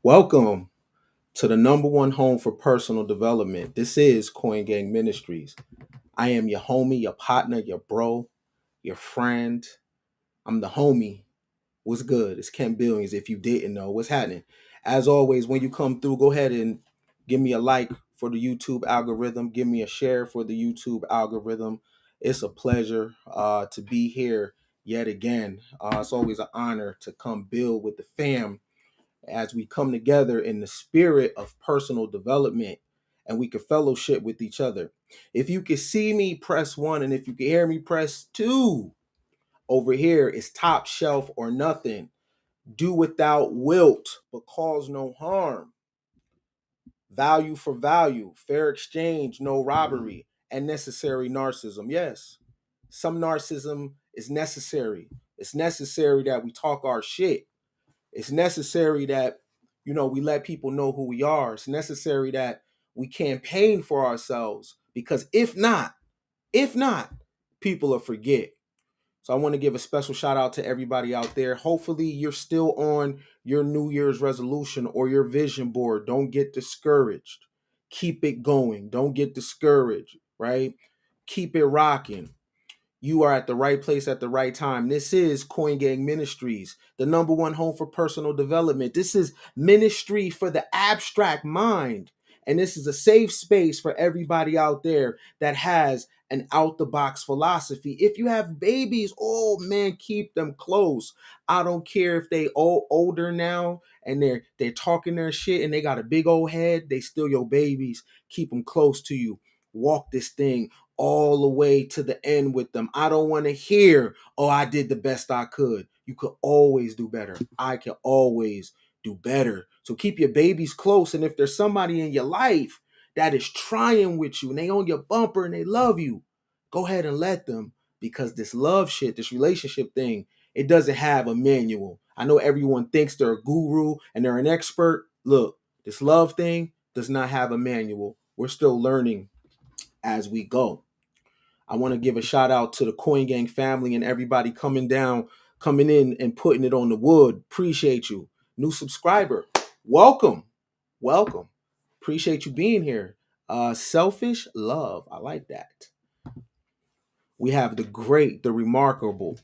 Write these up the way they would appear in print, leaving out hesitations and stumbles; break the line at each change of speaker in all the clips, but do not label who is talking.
Welcome to the number one home for personal development. This is Coin Gang Ministries. I am your homie, your partner, your bro, your friend. I'm the homie. What's good? It's Ken Billions. If you didn't know, what's happening? As always, when you come through, go ahead and give me a like for the YouTube algorithm. Give me a share for the YouTube algorithm. It's a pleasure to be here yet again. It's always an honor to come build with the fam as we come together in the spirit of personal development and we can fellowship with each other. If you can see me, press one, and if you can hear me, press two. Over here is top shelf or nothing. Do without wilt, but cause no harm. Value for value, fair exchange, no robbery, and necessary narcissism. Yes, some narcissism is necessary. It's necessary that we talk our shit. It's necessary that, we let people know who we are. It's necessary that we campaign for ourselves because if not, people will forget. So I want to give a special shout out to everybody out there. Hopefully you're still on your New Year's resolution or your vision board. Don't get discouraged. Keep it going. Don't get discouraged, right? Keep it rocking. You are at the right place at the right time. This is Coin Gang Ministries, the number one home for personal development. This is ministry for the abstract mind. And this is a safe space for everybody out there that has an out the box philosophy. If you have babies, oh man, keep them close. I don't care if they older now and they're talking their shit and they got a big old head, they still your babies. Keep them close to you. Walk this thing all the way to the end with them. I don't want to hear, oh, I did the best I could. You could always do better. I can always do better. So keep your babies close. And if there's somebody in your life that is trying with you and they on your bumper and they love you, go ahead and let them, because this love shit, this relationship thing, it doesn't have a manual. I know everyone thinks they're a guru and they're an expert. Look, this love thing does not have a manual. We're still learning as we go. I want to give a shout out to the Coin Gang family and everybody coming in and putting it on the wood. Appreciate you. New subscriber, welcome, welcome. Appreciate you being here. Selfish love, I like that. We have the great, the remarkable,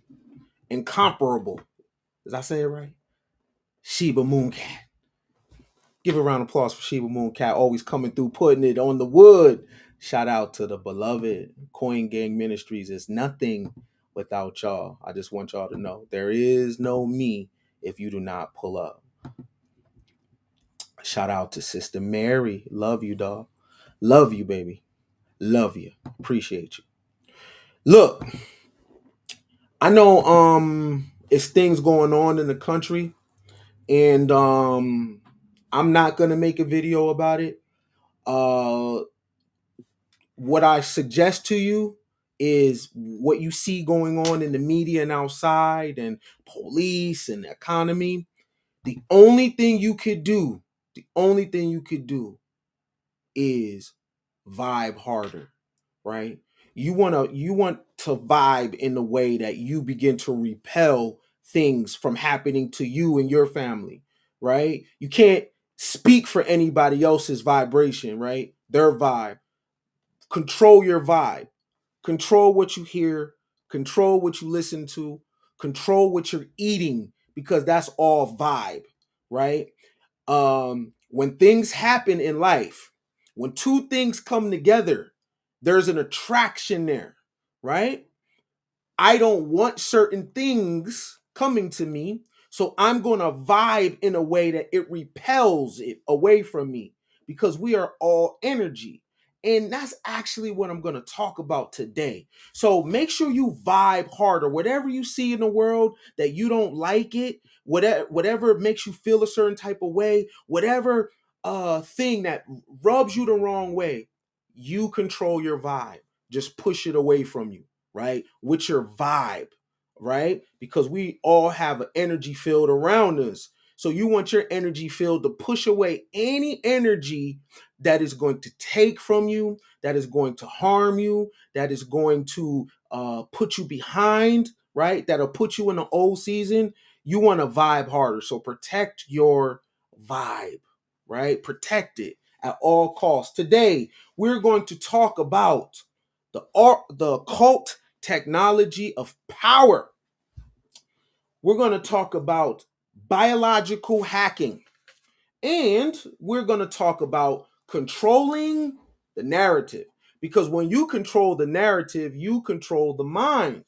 incomparable. Did I say it right? Sheba Mooncat. Give a round of applause for Sheba Mooncat, always coming through, putting it on the wood. Shout out to the beloved Coin Gang Ministries. It's nothing without y'all. I just want y'all to know there is no me if you do not pull up. Shout out to Sister Mary. Love you, dog. Love you, baby. Love you. Appreciate you. Look, I know it's things going on in the country, and I'm not gonna make a video about it. Uh what I suggest to you is what you see going on in the media and outside and police and the economy. The only thing you could do, the only thing you could do is vibe harder, right? You want to vibe in the way that you begin to repel things from happening to you and your family, right? You can't speak for anybody else's vibration, right? Their vibe. Control your vibe. Control what you hear, control what you listen to, control what you're eating, because that's all vibe, right? When things happen in life, when two things come together, there's an attraction there, right? I don't want certain things coming to me, so I'm going to vibe in a way that it repels it away from me, because we are all energy. And that's actually what I'm going to talk about today. So make sure you vibe harder. Whatever you see in the world that you don't like it, whatever makes you feel a certain type of way, whatever thing that rubs you the wrong way, you control your vibe. Just push it away from you, right? With your vibe, right? Because we all have an energy field around us. So you want your energy field to push away any energy that is going to take from you, that is going to harm you, that is going to put you behind, right? That'll put you in the old season. You want to vibe harder. So protect your vibe, right? Protect it at all costs. Today, we're going to talk about the occult technology of power. We're going to talk about biological hacking, and we're going to talk about controlling the narrative. Because when you control the narrative, you control the mind.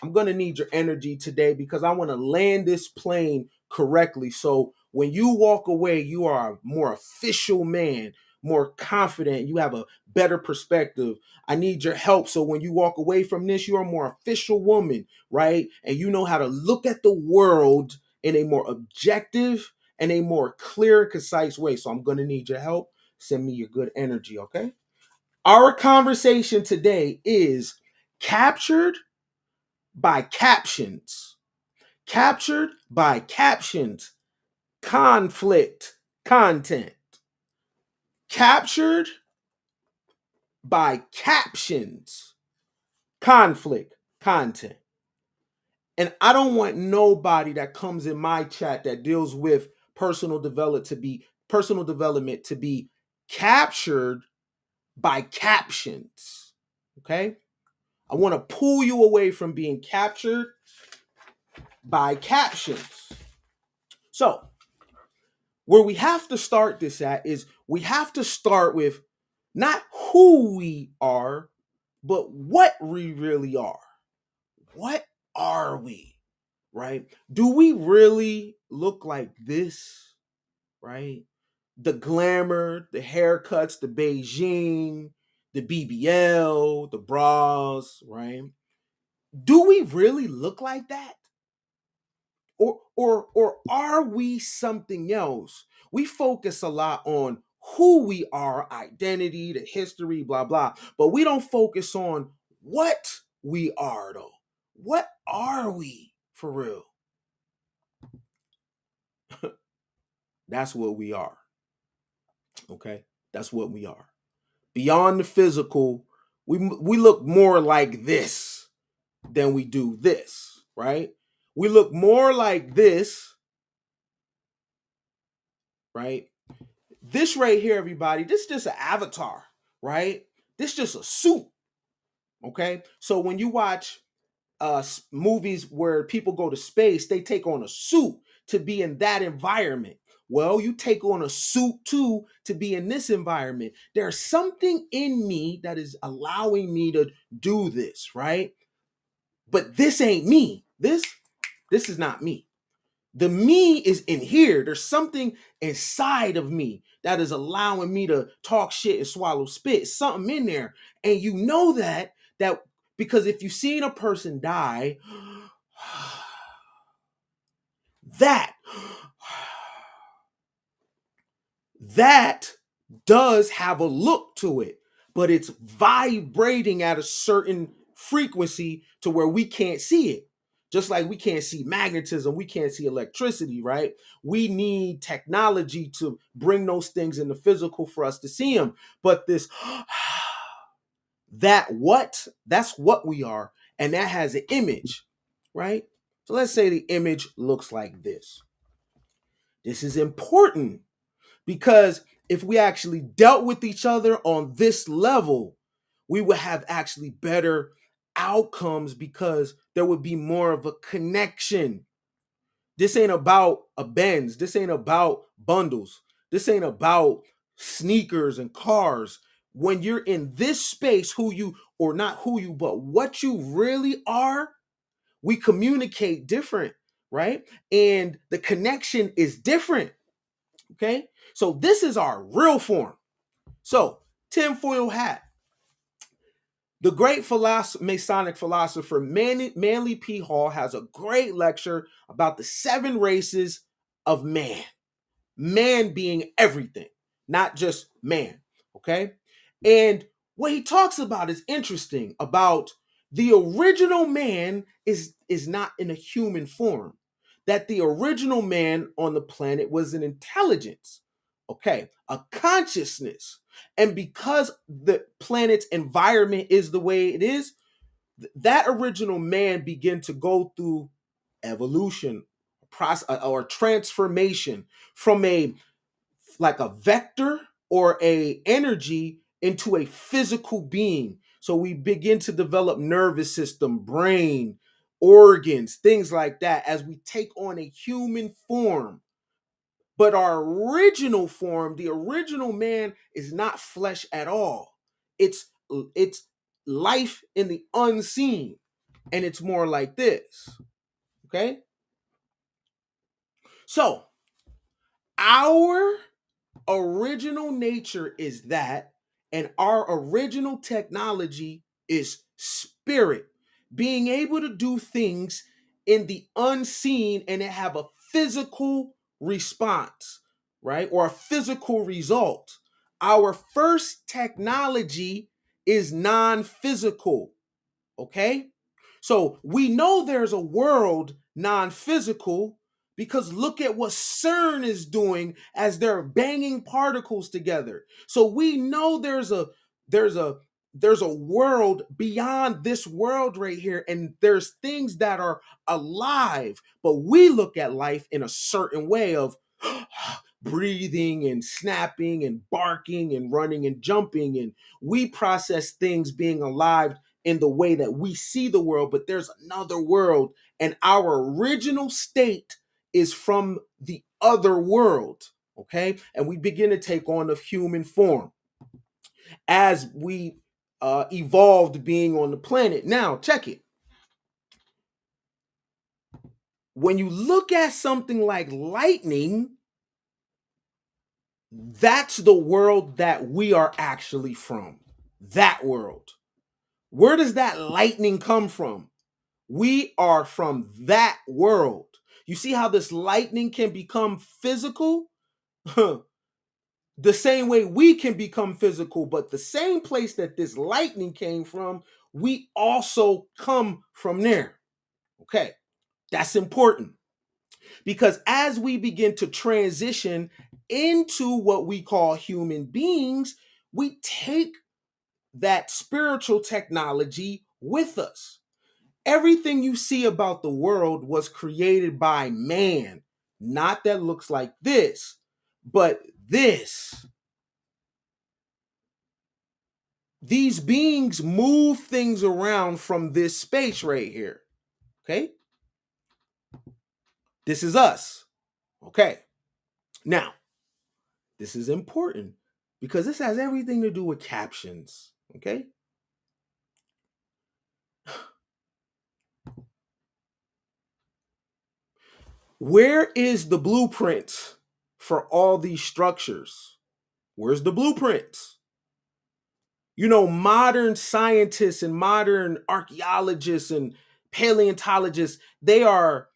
I'm going to need your energy today because I want to land this plane correctly. So when you walk away, you are a more official man, more confident, you have a better perspective. I need your help. So when you walk away from this, you're a more official woman, right? And you know how to look at the world in a more objective and a more clear, concise way. So I'm going to need your help. Send me your good energy, okay? Our conversation today is captured by captions. Captured by captions. Conflict content. Captured by captions. Conflict content. And I don't want nobody that comes in my chat that deals with personal development to be captured by captions. Okay? I want to pull you away from being captured by captions. So, where we have to start this at is we have to start with not who we are, but what we really are. What are we? Right? Do we really look like this? Right? The glamour, the haircuts, the Beijing, the BBL, the bras, right? Do we really look like that? Or are we something else? We focus a lot on who we are, identity, the history, blah blah, but we don't focus on what we are though. What are we for real? That's what we are. Okay? That's what we are. Beyond the physical, we look more like this than we do this, right? We look more like this, right? This right here, everybody, this is just an avatar, right? This is just a suit, okay? So when you watch movies where people go to space, they take on a suit to be in that environment. Well, you take on a suit too to be in this environment. There's something in me that is allowing me to do this, right? But this ain't me. This is not me. The me is in here. There's something inside of me that is allowing me to talk shit and swallow spit. Something in there. And you know that because if you've seen a person die, that that does have a look to it, but it's vibrating at a certain frequency to where we can't see it. Just like we can't see magnetism, we can't see electricity, right? We need technology to bring those things in the physical for us to see them. But this, that's what we are. And that has an image, right? So let's say the image looks like this. This is important because if we actually dealt with each other on this level, we would have actually better outcomes because there would be more of a connection. This ain't about a Benz. This ain't about bundles. This ain't about sneakers and cars. When you're in this space, who you, or not who you, but what you really are, we communicate different, right? And the connection is different. Okay. So this is our real form. So, tinfoil hat. The great Masonic philosopher Manly P. Hall has a great lecture about the 7 races of man. Man being everything, not just man. Okay. And what he talks about is interesting about the original man is not in a human form. That the original man on the planet was an intelligence, okay, a consciousness. And because the planet's environment is the way it is, that original man began to go through evolution, process or transformation from a like a vector or a energy into a physical being. So we begin to develop nervous system, brain, organs, things like that as we take on a human form. But our original form, the original man, is not flesh at all. It's life in the unseen. And it's more like this. Okay? So our original nature is that, and our original technology is spirit, being able to do things in the unseen and it have a physical response, right? Or a physical result. Our first technology is non-physical, okay? So we know there's a world non-physical because look at what CERN is doing as they're banging particles together. So we know there's a there's a world beyond this world right here, and there's things that are alive, but we look at life in a certain way of breathing and snapping and barking and running and jumping, and we process things being alive in the way that we see the world, but there's another world, and our original state is from the other world, okay? And we begin to take on the human form as we evolved being on the planet. Now, check it. When you look at something like lightning, that's the world that we are actually from. That world. Where does that lightning come from? We are from that world. You see how this lightning can become physical? The same way we can become physical, but the same place that this lightning came from, we also come from there. Okay, that's important because as we begin to transition into what we call human beings, we take that spiritual technology with us. Everything you see about the world was created by man, not that looks like this, but this. These beings move things around from this space right here. Okay? This is us. Okay. Now, this is important because this has everything to do with captions. Okay? Where is the blueprint for all these structures? Where's the blueprint? You know, modern scientists and modern archaeologists and paleontologists, they are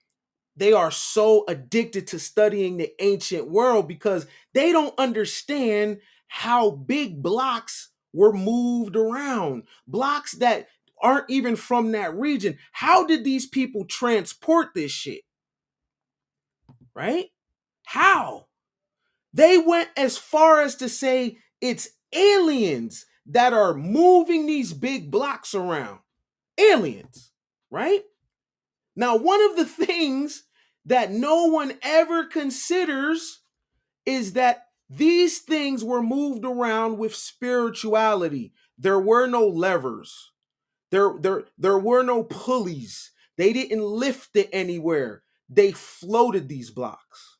so addicted to studying the ancient world because they don't understand how big blocks were moved around, blocks that aren't even from that region. How did these people transport this shit? Right? How? They went as far as to say it's aliens that are moving these big blocks around. Aliens, right? Now, one of the things that no one ever considers is that these things were moved around with spirituality. There were no levers. There were no pulleys. They didn't lift it anywhere. They floated these blocks.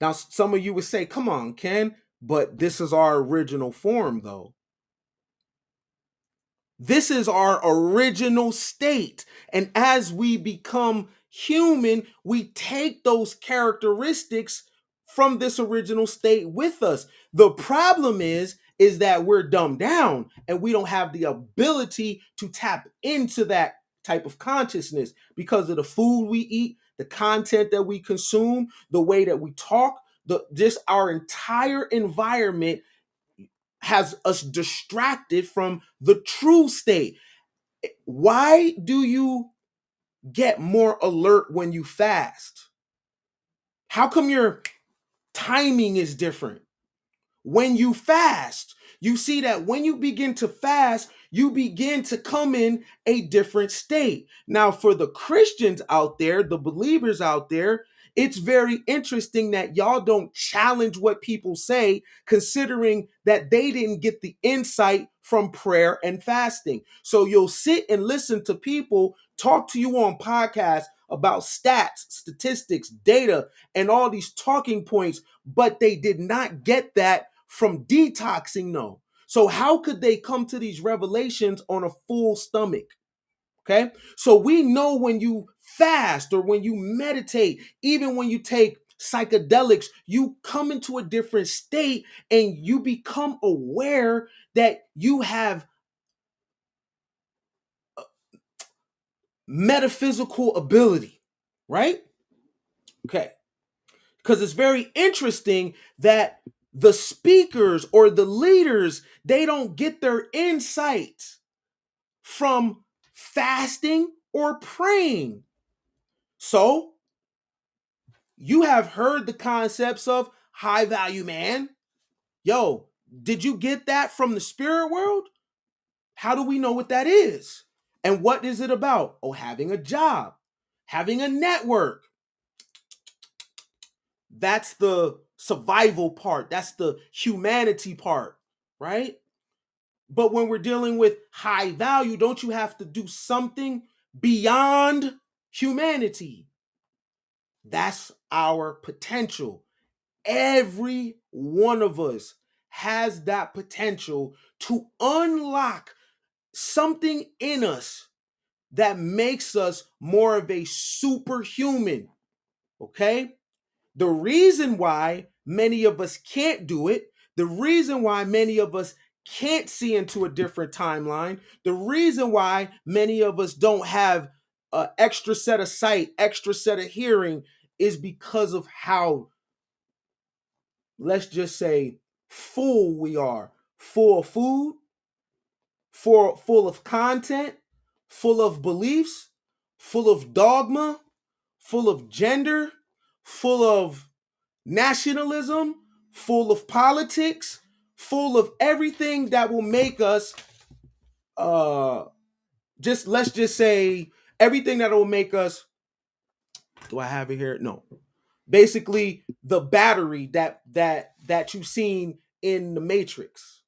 Now, some of you would say, come on, Ken, but this is our original form, though. This is our original state. And as we become human, we take those characteristics from this original state with us. The problem is that we're dumbed down and we don't have the ability to tap into that type of consciousness because of the food we eat, the content that we consume, the way that we talk, just our entire environment has us distracted from the true state. Why do you get more alert when you fast? How come your timing is different? When you fast, you see that when you begin to fast, you begin to come in a different state. Now, for the Christians out there, the believers out there, it's very interesting that y'all don't challenge what people say, considering that they didn't get the insight from prayer and fasting. So you'll sit and listen to people talk to you on podcasts about stats, statistics, data, and all these talking points, but they did not get that from detoxing, no. So how could they come to these revelations on a full stomach? Okay. So we know when you fast or when you meditate, even when you take psychedelics, you come into a different state and you become aware that you have metaphysical ability, right? Okay. Because it's very interesting that the speakers or the leaders, they don't get their insights from fasting or praying. So you have heard the concepts of high value man. Yo, did you get that from the spirit world? How do we know what that is? And what is it about? Oh, having a job, having a network. That's the survival part. That's the humanity part, right? But when we're dealing with high value, don't you have to do something beyond humanity? That's our potential. Every one of us has that potential to unlock something in us that makes us more of a superhuman. Okay? The reason why many of us can't do it, the reason why many of us can't see into a different timeline, the reason why many of us don't have an extra set of sight, extra set of hearing is because of how, let's just say, full we are. Full of food, full of content, full of beliefs, full of dogma, full of gender, full of nationalism, full of politics, full of everything that will make us uh just let's just say everything that will make us, do I have it here? No. Basically the battery that you've seen in the Matrix,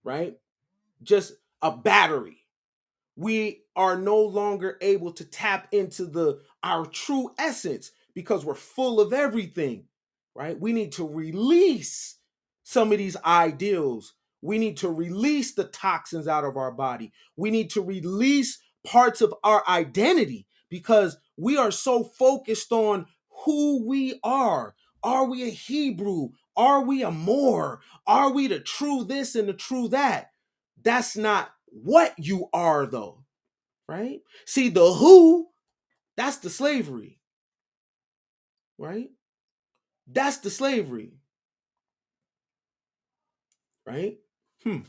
right? Just a battery. We are no longer able to tap into the our true essence because we're full of everything, right? We need to release some of these ideals. We need to release the toxins out of our body. We need to release parts of our identity because we are so focused on who we are. Are we a Hebrew? Are we a Moor? Are we the true this and the true that? That's not what you are, though, right? See, the who, that's the slavery, right? That's the slavery, right? Hmm.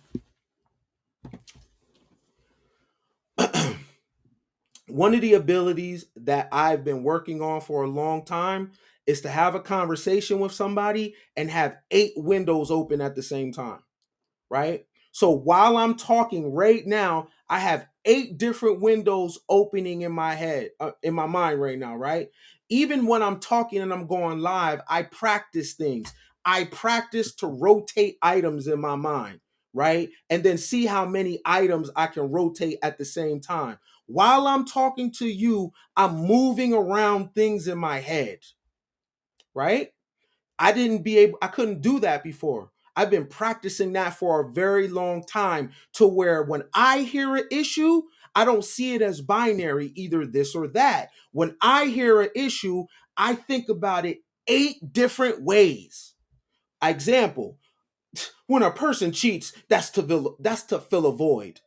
One of the abilities that I've been working on for a long time is to have a conversation with somebody and have 8 windows open at the same time, right? So while I'm talking right now, I have 8 different windows opening in my head, in my mind right now, right? Even when I'm talking and I'm going live, I practice things. I practice to rotate items in my mind, right? And then see how many items I can rotate at the same time. While I'm talking to you, I'm moving around things in my head, right? I couldn't do that before. I've been practicing that for a very long time to where when I hear an issue, I don't see it as binary, either this or that. When I hear an issue, I think about it 8 different ways. Example, when a person cheats, that's to fill a void.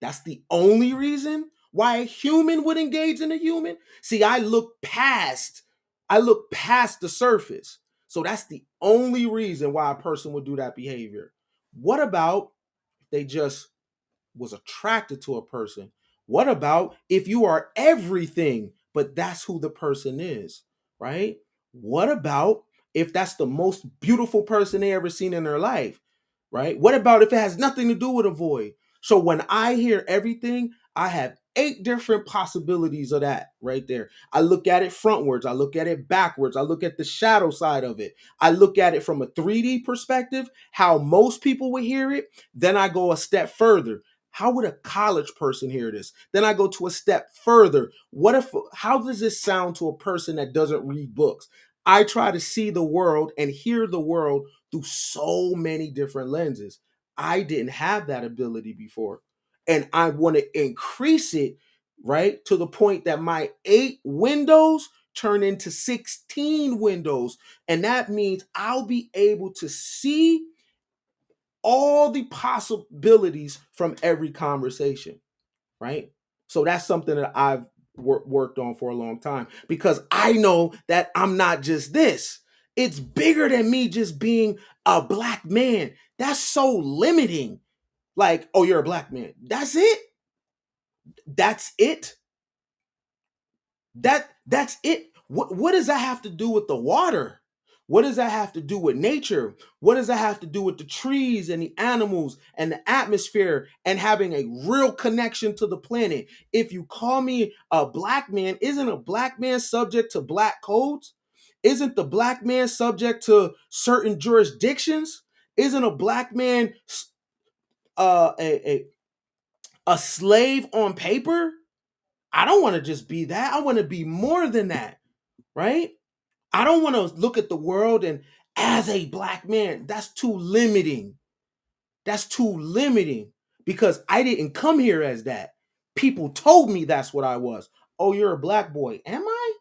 That's the only reason why a human would engage in a human. See, I look past the surface. So that's the only reason why a person would do that behavior. What about if they just was attracted to a person? What about if you are everything, but that's who the person is, right? What about if that's the most beautiful person they ever seen in their life, right? What about if it has nothing to do with a void? So when I hear everything, I have 8 different possibilities of that right there. I look at it frontwards, I look at it backwards, I look at the shadow side of it. I look at it from a 3D perspective, how most people would hear it. Then I go a step further. How would a college person hear this? Then I go to a step further. What if, how does this sound to a person that doesn't read books? I try to see the world and hear the world through so many different lenses. I didn't have that ability before. And I want to increase it, right? To the point that my 8 windows turn into 16 windows. And that means I'll be able to see all the possibilities from every conversation, right? So that's something that I've worked on for a long time because I know that I'm not just this. It's bigger than me just being a black man. That's so limiting. Like, oh, you're a black man. That's it. That's it. That's it. What does that have to do with the water? What does that have to do with nature? What does that have to do with the trees and the animals and the atmosphere and having a real connection to the planet? If you call me a black man, isn't a black man subject to black codes? Isn't the black man subject to certain jurisdictions? Isn't a black man uh, a, a, a slave on paper? I don't want to just be that. I want to be more than that, right? I don't want to look at the world and as a black man, that's too limiting. That's too limiting because I didn't come here as that. People told me that's what I was. Oh, you're a black boy. Am I?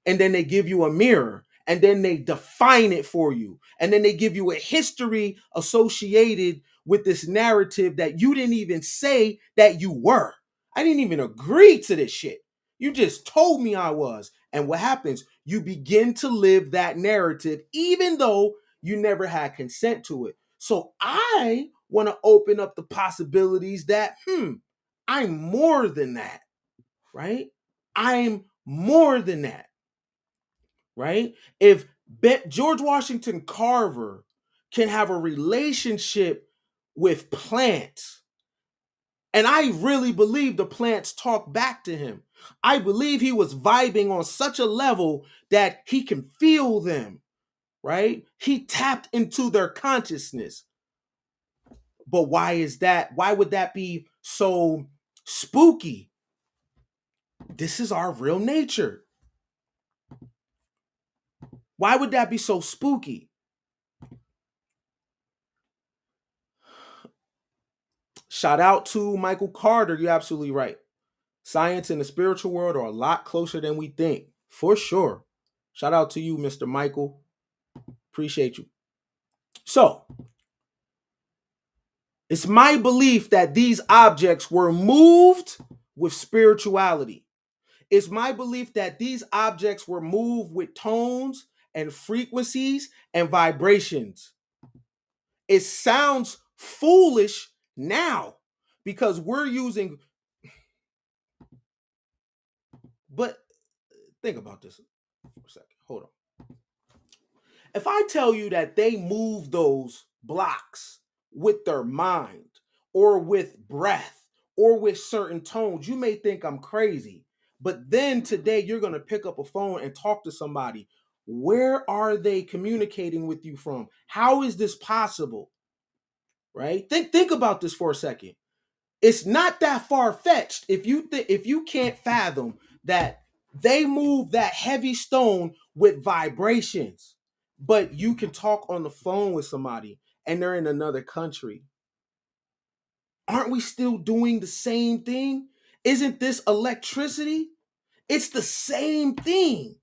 And then they give you a mirror and then they define it for you. And then they give you a history associated with this narrative that you didn't even say that you were. I didn't even agree to this shit. You just told me I was. And what happens? You begin to live that narrative, even though you never had consent to it. So I want to open up the possibilities that, I'm more than that, right? I'm more than that, right? If George Washington Carver can have a relationship with plants, and I really believe the plants talk back to him. I believe he was vibing on such a level that he can feel them, right? He tapped into their consciousness. But why is that? Why would that be so spooky? This is our real nature. Why would that be so spooky? Shout out to Michael Carter. You're absolutely right. Science and the spiritual world are a lot closer than we think, for sure. Shout out to you, Mr. Michael. Appreciate you. So, it's my belief that these objects were moved with spirituality. It's my belief that these objects were moved with tones and frequencies and vibrations. It sounds foolish now because we're using, but think about this for a second. Hold on. If I tell you that they move those blocks with their mind or with breath or with certain tones, you may think I'm crazy. But then today you're going to pick up a phone and talk to somebody. Where are they communicating with you from? How is this possible? Right? Think about this for a second. It's not that far fetched if you can't fathom that they move that heavy stone with vibrations, but you can talk on the phone with somebody and they're in another country. Aren't we still doing the same thing? Isn't this electricity? It's the same thing.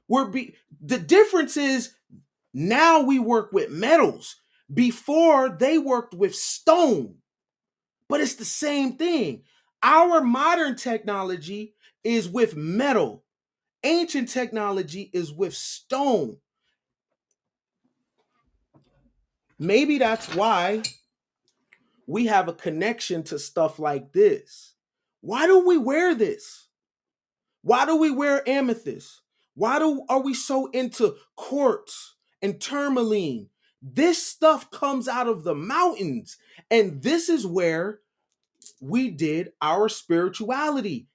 The difference is now we work with metals. Before they worked with stone. But it's the same thing. Our modern technology is with metal. Ancient technology is with stone. Maybe that's why we have a connection to stuff like this. Why do we wear this? Why do we wear amethyst? Are we so into quartz and tourmaline? This stuff comes out of the mountains. And this is where we did our spirituality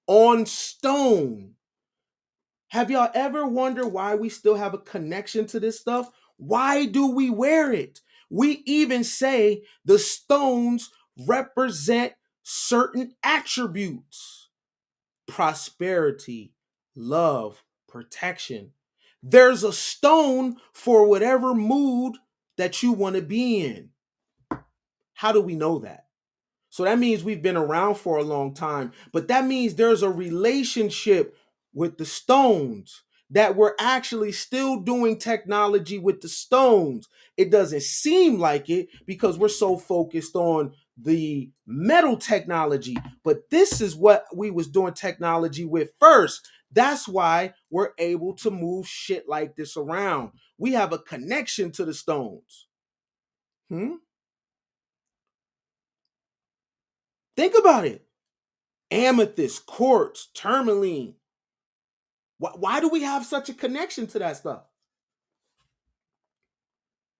on stone. Have y'all ever wondered why we still have a connection to this stuff? Why do we wear it? We even say the stones represent certain attributes: prosperity, love, protection. There's a stone for whatever mood that you want to be in. How do we know that? So that means we've been around for a long time, but that means there's a relationship with the stones, that we're actually still doing technology with the stones. It doesn't seem like it because we're so focused on the metal technology, but this is what we was doing technology with first. That's why we're able to move shit like this around. We have a connection to the stones. Think about it. Amethyst, quartz, tourmaline. Why do we have such a connection to that stuff?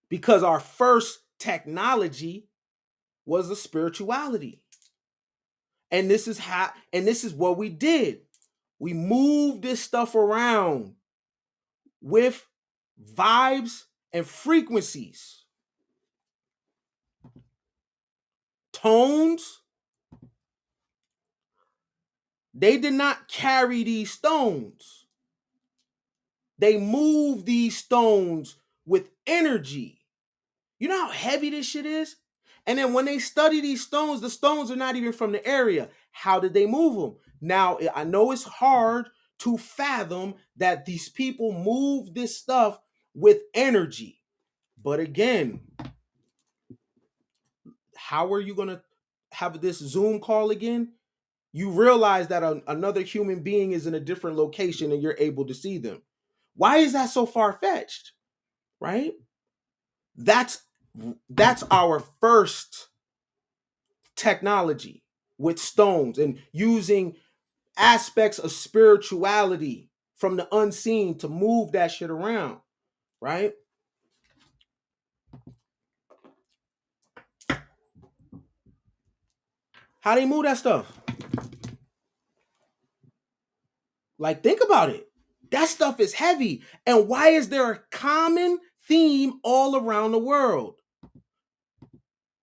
Because our first technology was a spirituality. And this is what we did. We moved this stuff around with vibes and frequencies. Tones, they did not carry these stones. They moved these stones with energy. You know how heavy this shit is? And then when they study these stones, the stones are not even from the area. How did they move them? Now, I know it's hard to fathom that these people move this stuff with energy. But again, how are you going to have this Zoom call again? You realize that another human being is in a different location and you're able to see them. Why is that so far-fetched? Right? That's our first technology with stones and using aspects of spirituality from the unseen to move that shit around, right? How they move that stuff? Like, think about it. That stuff is heavy. And why is there a common theme all around the world?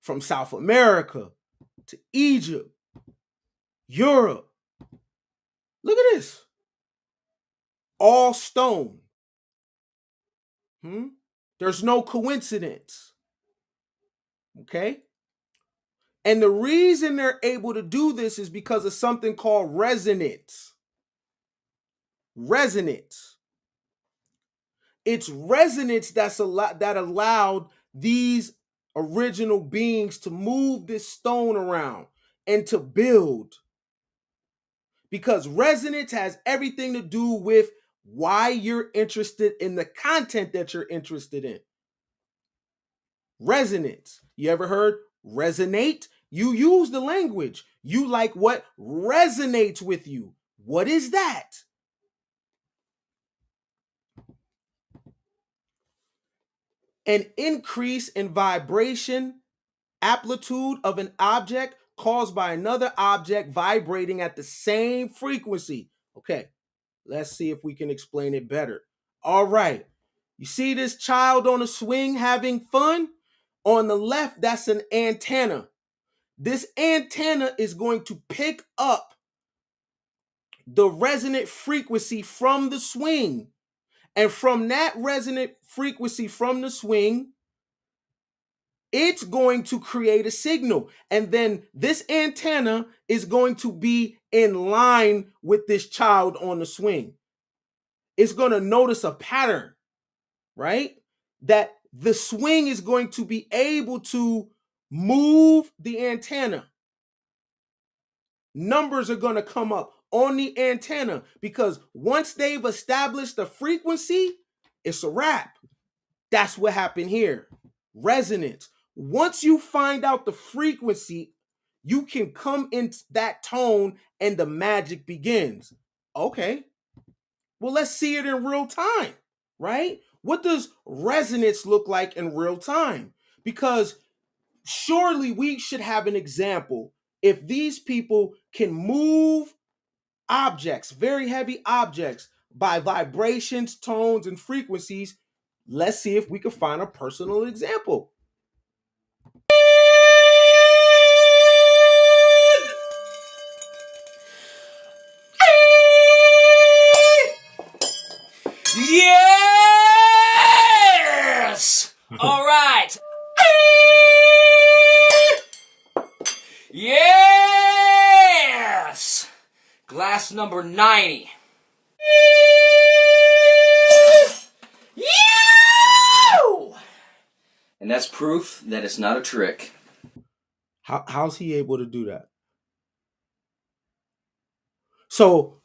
From South America to Egypt, Europe. Look at this. All stone. There's no coincidence. Okay? And the reason they're able to do this is because of something called resonance. Resonance. It's resonance that allowed these original beings to move this stone around and to build. Because resonance has everything to do with why you're interested in the content that you're interested in. Resonance. You ever heard resonate? You use the language. You like what resonates with you. What is that? An increase in vibration, amplitude of an object caused by another object vibrating at the same frequency. Okay, let's see if we can explain it better. All right. You see this child on a swing having fun? On the left, that's an antenna. This antenna is going to pick up the resonant frequency from the swing. And from that resonant frequency from the swing, it's going to create a signal. And then this antenna is going to be in line with this child on the swing. It's going to notice a pattern, right? That the swing is going to be able to move the antenna. Numbers are going to come up on the antenna because once they've established the frequency, it's a wrap. That's what happened here. Resonance. Once you find out the frequency, you can come into that tone and the magic begins. Okay. Well, let's see it in real time, right? What does resonance look like in real time? Because surely we should have an example. If these people can move objects, very heavy objects, by vibrations, tones, and frequencies, let's see if we can find a personal example.
Yes! All right. Yes! Glass number 90. You! And that's proof that it's not a trick.
How's he able to do that? So,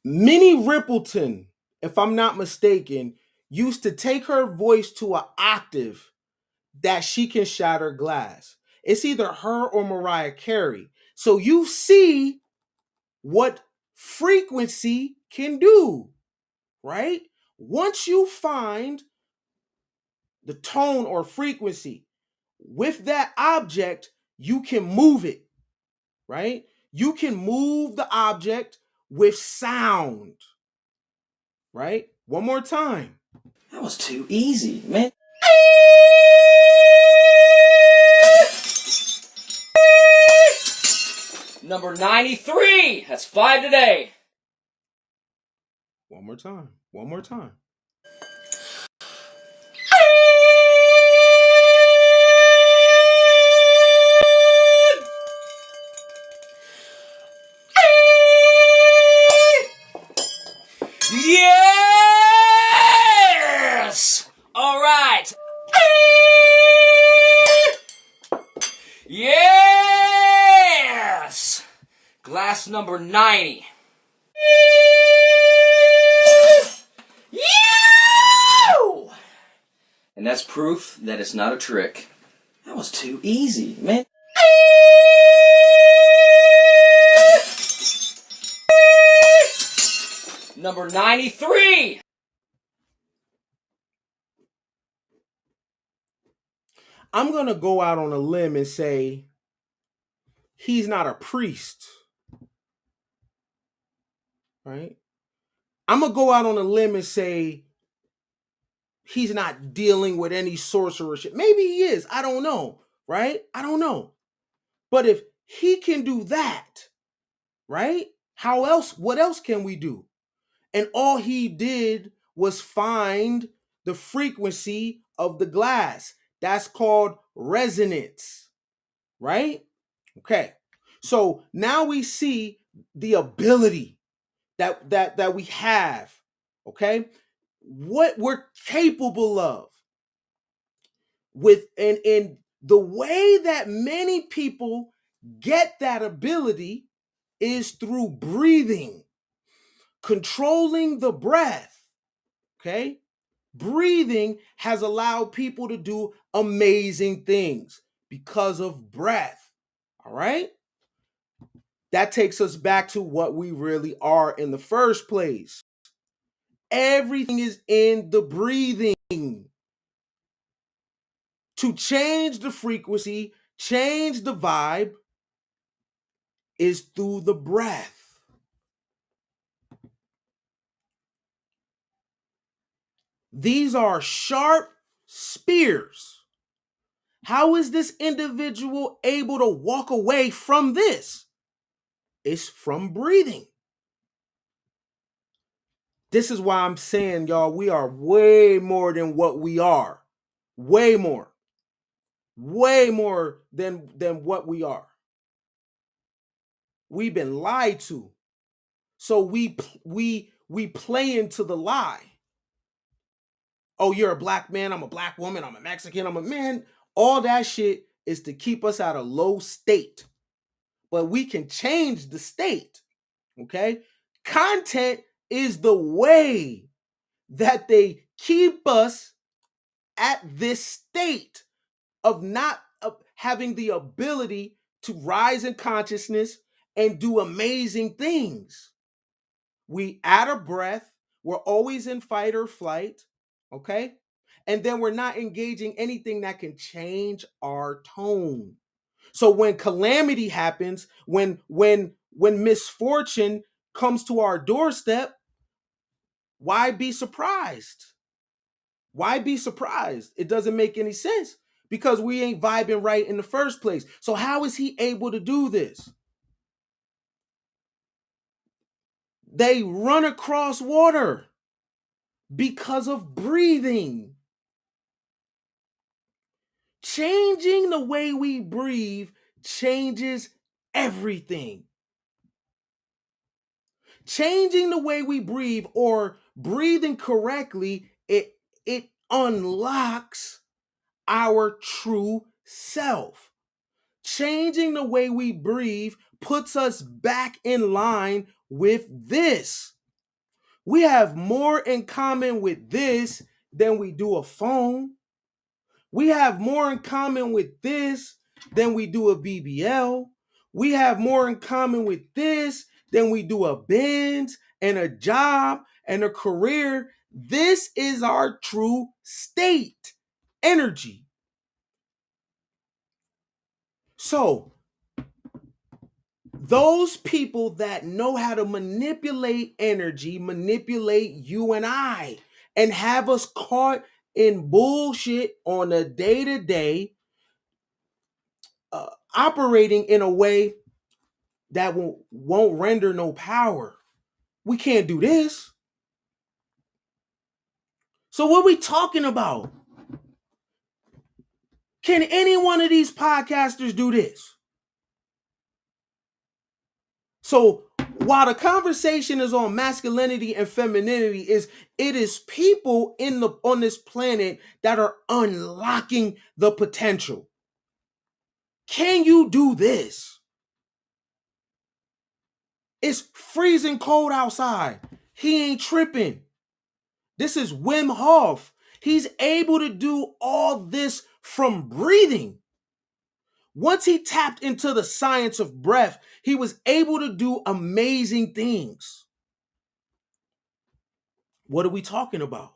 Minnie Rippleton, if I'm not mistaken, used to take her voice to an octave that she can shatter glass. It's either her or Mariah Carey. So you see what frequency can do, right? Once you find the tone or frequency with that object, you can move it, right? You can move the object with sound, right? One more time.
That was too easy, man. Number 93. That's 5 today.
One more time. One more time.
Yes! All right. Yes! Glass number 90. You! And that's proof that it's not a trick. That was too easy, man. Number 93.
I'm going to go out on a limb and say he's not a priest, right? I'm going to go out on a limb and say he's not dealing with any sorcerership. Maybe he is. I don't know, right? I don't know. But if he can do that, right? How else? What else can we do? And all he did was find the frequency of the glass. That's called resonance, right? Okay. So now we see the ability that we have, okay? What we're capable of with and the way that many people get that ability is through breathing, controlling the breath, okay? Breathing has allowed people to do amazing things because of breath. All right? That takes us back to what we really are in the first place. Everything is in the breathing. To change the frequency, change the vibe, is through the breath. These are sharp spears. How is this individual able to walk away from this? It's from breathing. This is why I'm saying, y'all, we are way more than what we are. Way more. Way more than what we are. We've been lied to. So we play into the lie. Oh, you're a black man, I'm a black woman, I'm a Mexican, I'm a man. All that shit is to keep us at a low state. But we can change the state. Okay? Content is the way that they keep us at this state of not having the ability to rise in consciousness and do amazing things. We add a breath, We're always in fight or flight, okay? And then we're not engaging anything that can change our tone. So when calamity happens, when misfortune comes to our doorstep, why be surprised? Why be surprised? It doesn't make any sense because we ain't vibing right in the first place. So how is he able to do this? They run across water because of breathing. Changing the way we breathe changes everything. Changing the way we breathe or breathing correctly, it unlocks our true self. Changing the way we breathe puts us back in line with this. We have more in common with this than we do a phone. We have more in common with this than we do a BBL. We have more in common with this than we do a Benz and a job and a career. This is our true state, energy. So, those people that know how to manipulate energy, manipulate you and I, and have us caught in bullshit on a day to day, operating in a way that won't render no power. We can't do this. So what are we talking about? Can any one of these podcasters do this? So while the conversation is on masculinity and femininity, it is people on this planet that are unlocking the potential. Can you do this? It's freezing cold outside. He ain't tripping. This is Wim Hof. He's able to do all this from breathing. Once he tapped into the science of breath, he was able to do amazing things. What are we talking about?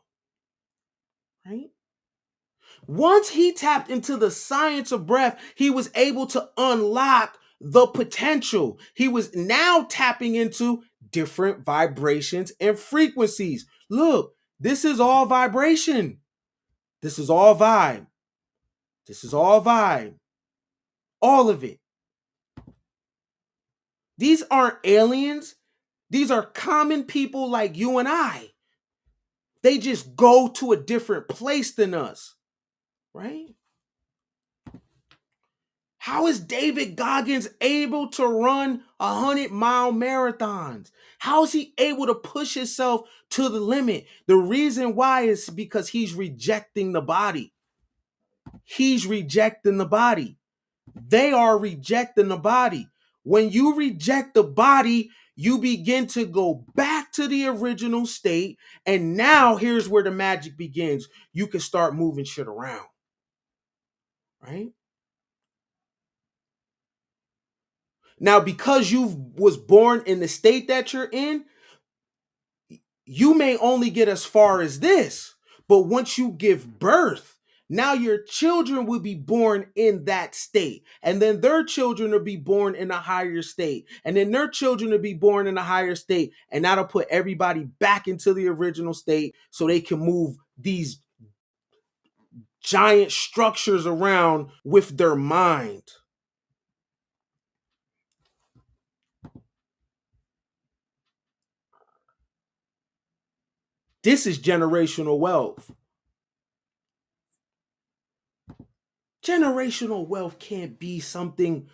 Right? Once he tapped into the science of breath, he was able to unlock the potential. He was now tapping into different vibrations and frequencies. Look, this is all vibration. This is all vibe. This is all vibe. All of it. These aren't aliens. These are common people like you and I. They just go to a different place than us, right? How is David Goggins able to run 100-mile marathons? How is he able to push himself to the limit? The reason why is because he's rejecting the body. He's rejecting the body. They are rejecting the body. When you reject the body, you begin to go back to the original state. And now here's where the magic begins. You can start moving shit around, right? Now, because you was born in the state that you're in, you may only get as far as this. But once you give birth, now your children will be born in that state. And then their children will be born in a higher state. And then their children will be born in a higher state. And that'll put everybody back into the original state so they can move these giant structures around with their mind. This is generational wealth. Generational wealth can't be something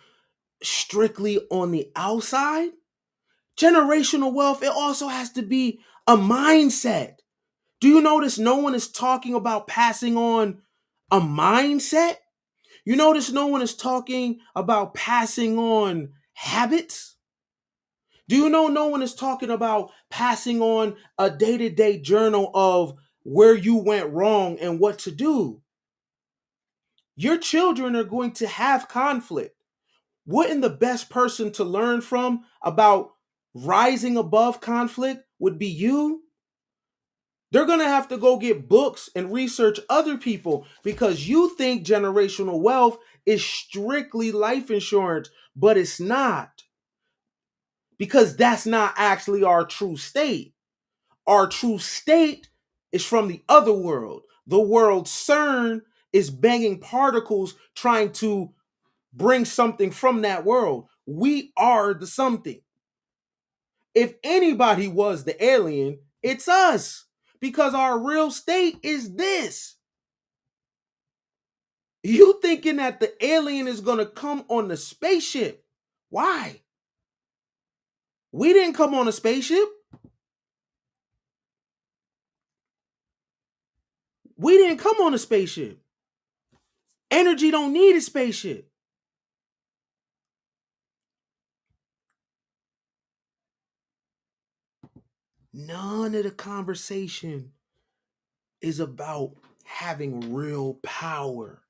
strictly on the outside. Generational wealth, it also has to be a mindset. Do you notice no one is talking about passing on a mindset? You notice no one is talking about passing on habits? Do you know no one is talking about passing on a day-to-day journal of where you went wrong and what to do? Your children are going to have conflict. Wouldn't the best person to learn from about rising above conflict would be you? They're going to have to go get books and research other people because you think generational wealth is strictly life insurance, but it's not, because that's not actually our true state. Our true state is from the other world. The world CERN is banging particles trying to bring something from that world. We are the something. If anybody was the alien, it's us, because our real state is this. You thinking that the alien is going to come on the spaceship? Why? We didn't come on a spaceship. We didn't come on a spaceship. Energy don't need a spaceship. None of the conversation is about having real power.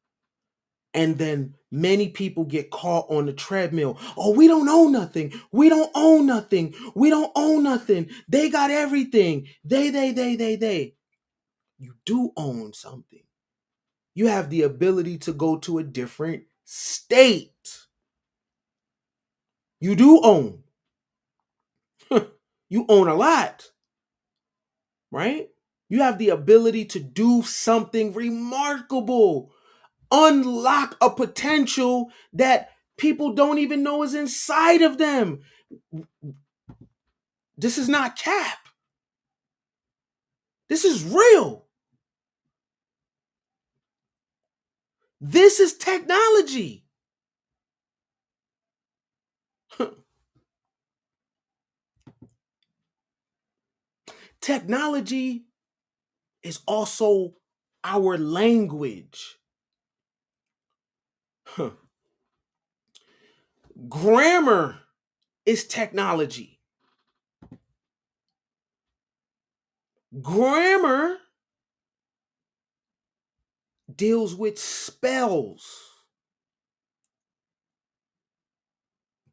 And then many people get caught on the treadmill. Oh, we don't own nothing. We don't own nothing. We don't own nothing. They got everything. They. You do own something. You have the ability to go to a different state. You do own. You own a lot, right? You have the ability to do something remarkable, unlock a potential that people don't even know is inside of them. This is not cap. This is real. This is technology. Technology is also our language. Grammar is technology. Grammar deals with spells.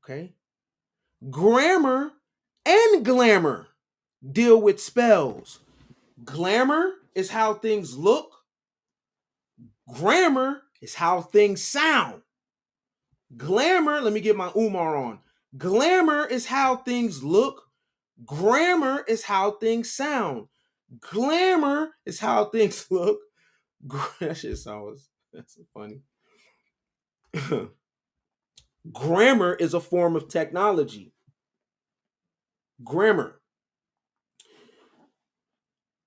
Okay? Grammar and glamour deal with spells. Glamour is how things look. Grammar is how things sound. Glamour, let me get my Umar on. Glamour is how things look. Grammar is how things sound. Glamour is how things look. That shit sounds, that's funny. Grammar is a form of technology. Grammar.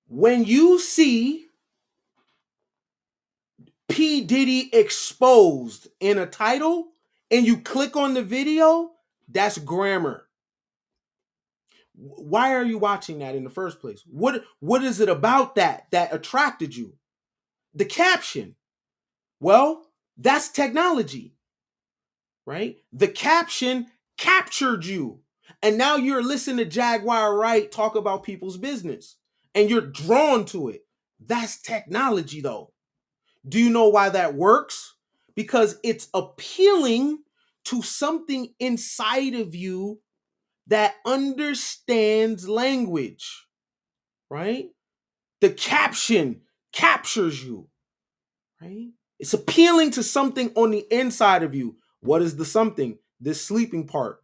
When you see P. Diddy exposed in a title and you click on the video, that's grammar. Why are you watching that in the first place? What is it about that attracted you? The caption. Well, that's technology, right? The caption captured you. And now you're listening to Jaguar Wright talk about people's business and you're drawn to it. That's technology though. Do you know why that works? Because it's appealing to something inside of you that understands language, right? The caption captures you, right? It's appealing to something on the inside of you. What is the something? This sleeping part,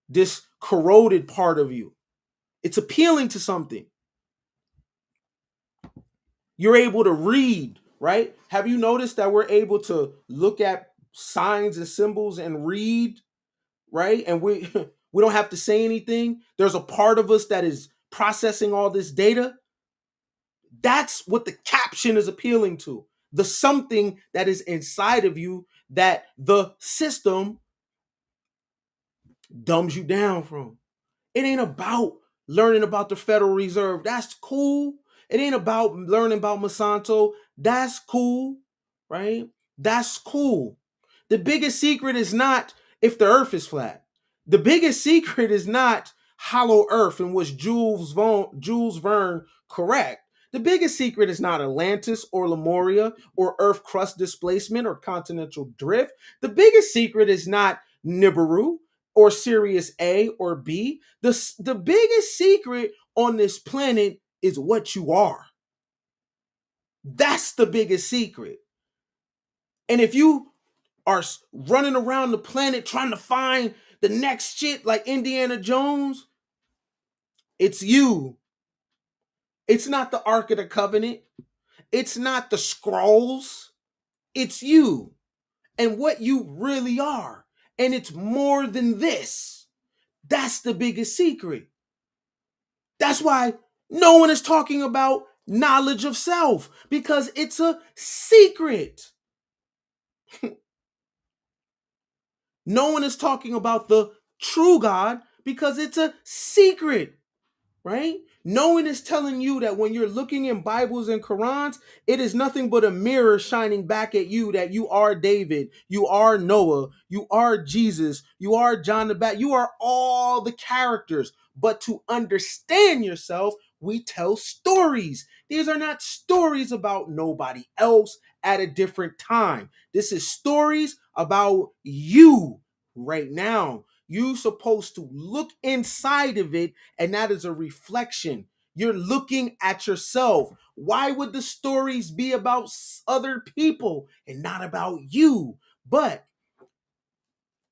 this corroded part of you. It's appealing to something. You're able to read, right? Have you noticed that we're able to look at signs and symbols and read, right? And we we don't have to say anything. There's a part of us that is processing all this data. That's what the caption is appealing to. The something that is inside of you that the system dumbs you down from. It ain't about learning about the Federal Reserve. That's cool. It ain't about learning about Monsanto. That's cool, right? That's cool. The biggest secret is not if the earth is flat. The biggest secret is not hollow earth, and was Jules Verne correct? The biggest secret is not Atlantis or Lemuria or earth crust displacement or continental drift. The biggest secret is not Nibiru or Sirius A or B. The biggest secret on this planet is what you are. That's the biggest secret. And if you are running around the planet trying to find the next shit like Indiana Jones, it's you. It's not the Ark of the Covenant. It's not the scrolls. It's you and what you really are. And it's more than this. That's the biggest secret. That's why no one is talking about knowledge of self because it's a secret. No one is talking about the true God because it's a secret. Right? No one is telling you that when you're looking in Bibles and Qurans, it is nothing but a mirror shining back at you that you are David, you are Noah, you are Jesus, you are John the Baptist, you are all the characters. But to understand yourself, we tell stories. These are not stories about nobody else at a different time. This is stories about you right now. You're supposed to look inside of it, and that is a reflection. You're looking at yourself. Why would the stories be about other people and not about you? But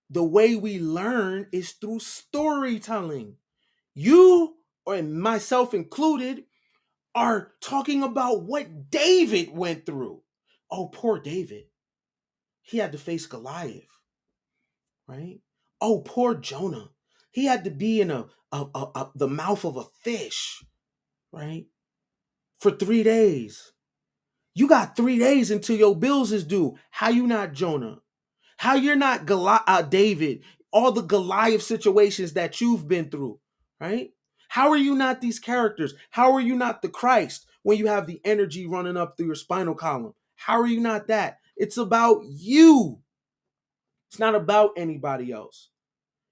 the way we learn is through storytelling. You, or myself included, are talking about what David went through. Oh, poor David. He had to face Goliath, right? Oh, poor Jonah. He had to be in the mouth of a fish, right? For 3 days. You got 3 days until your bills is due. How you not Jonah? How you're not David? All the Goliath situations that you've been through, right? How are you not these characters? How are you not the Christ when you have the energy running up through your spinal column? How are you not that? It's about you. It's not about anybody else.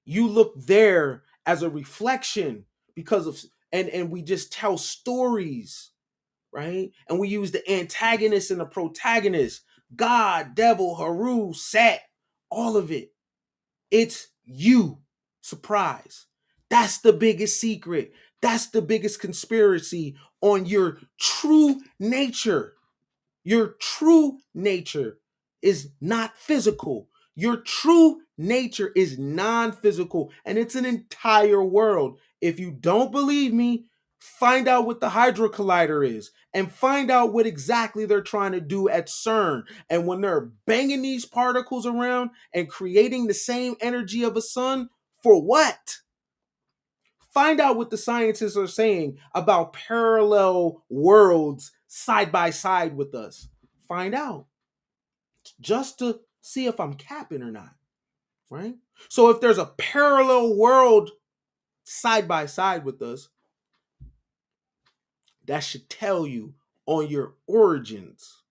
You look there as a reflection because of and we just tell stories, right? And we use the antagonist and the protagonist, God, devil, Haru, Set, all of it. It's you. Surprise. That's the biggest secret. That's the biggest conspiracy on your true nature. Your true nature is not physical. Your true nature is non physical, and it's an entire world. If you don't believe me, find out what the Hydra Collider is and find out what exactly they're trying to do at CERN. And when they're banging these particles around and creating the same energy of a sun, for what? Find out what the scientists are saying about parallel worlds side by side with us. Find out just to see if I'm capping or not, right? So if there's a parallel world side by side with us, that should tell you on your origins,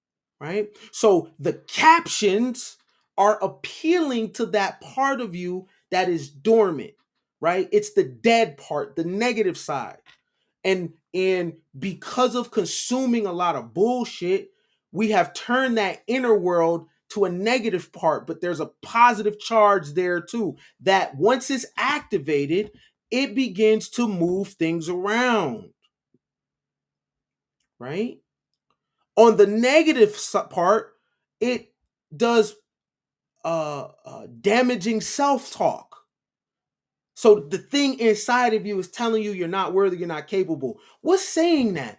right? So the captions are appealing to that part of you that is dormant, right? It's the dead part, the negative side. And because of consuming a lot of bullshit, we have turned that inner world to a negative part, but there's a positive charge there too that once it's activated, it begins to move things around, right? On the negative part, it does damaging self-talk. So the thing inside of you is telling you you're not worthy, you're not capable. What's saying that?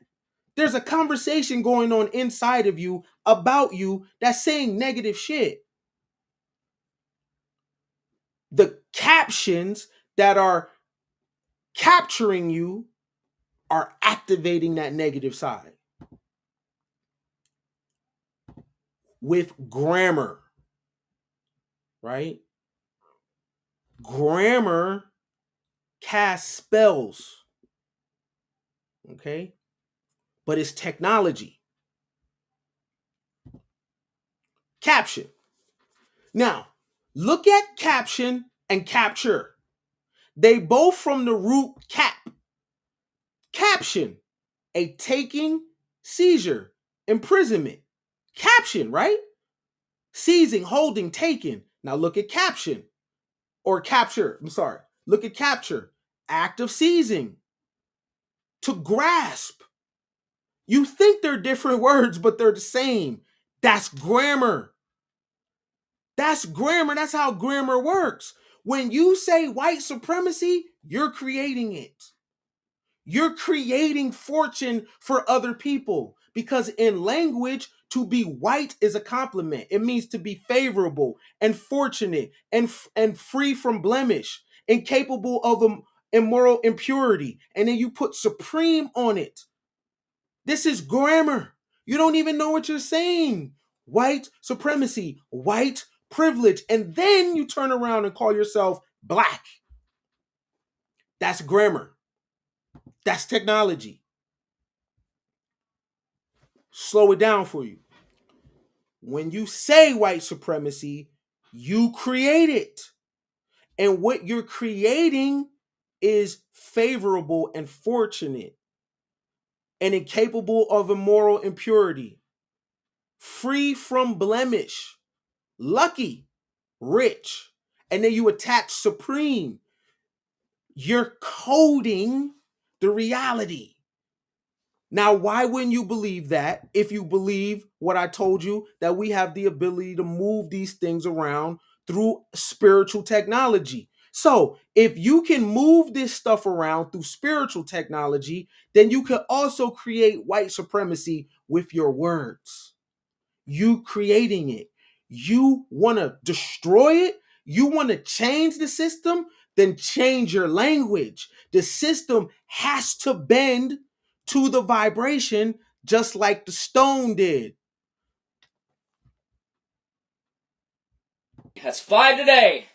There's a conversation going on inside of you about you that's saying negative shit. The captions that are capturing you are activating that negative side with grammar, right? Grammar casts spells, okay? But it's technology. Caption. Now, look at caption and capture. They both from the root cap. Caption, a taking, seizure, imprisonment. Caption, right? Seizing, holding, taking. Now look at caption or capture. I'm sorry. Look at capture. Act of seizing. To grasp. You think they're different words, but they're the same. That's grammar. That's grammar. That's how grammar works. When you say white supremacy, you're creating it. You're creating fortune for other people because in language, to be white is a compliment. It means to be favorable and fortunate and free from blemish, incapable of immoral impurity. And then you put supreme on it. This is grammar. You don't even know what you're saying. White supremacy, white privilege. And then you turn around and call yourself black. That's grammar. That's technology. Slow it down for you. When you say white supremacy, you create it. And what you're creating is favorable and fortunate and incapable of immoral impurity, free from blemish, lucky, rich. And then you attach supreme. You're coding the reality. Now, why wouldn't you believe that if you believe what I told you, that we have the ability to move these things around through spiritual technology? So, if you can move this stuff around through spiritual technology, then you can also create white supremacy with your words. You creating it. You want to destroy it? You want to change the system? Then change your language. The system has to bend to the vibration just like the stone did.
That's 5 today.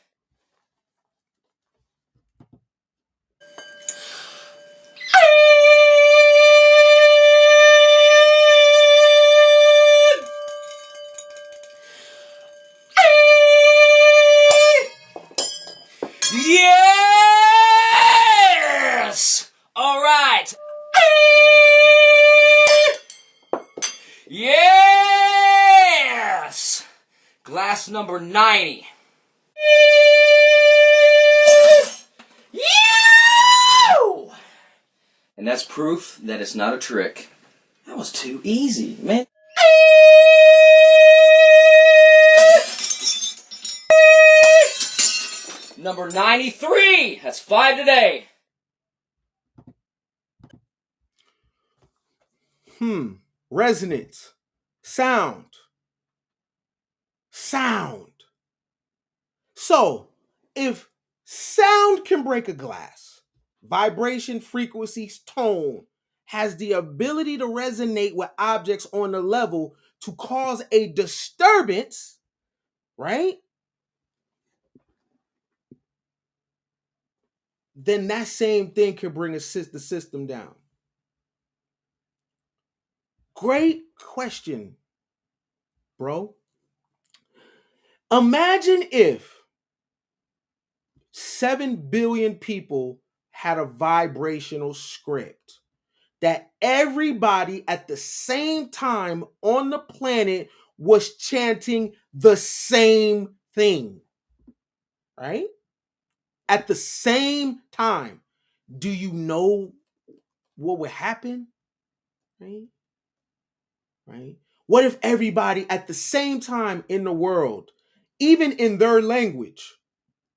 Yes! All right. Yes! Glass number 90. You! And that's proof that it's not a trick. That was too easy, man. Number 93. That's 5 today.
Resonance. Sound. Sound. So, if sound can break a glass, vibration, frequencies, tone has the ability to resonate with objects on the level to cause a disturbance, right? Then that same thing can bring the system down. Great question, bro. Imagine if 7 billion people had a vibrational script that everybody at the same time on the planet was chanting the same thing, right? At the same time. Do you know what would happen? Right? Right? What if everybody at the same time in the world, even in their language,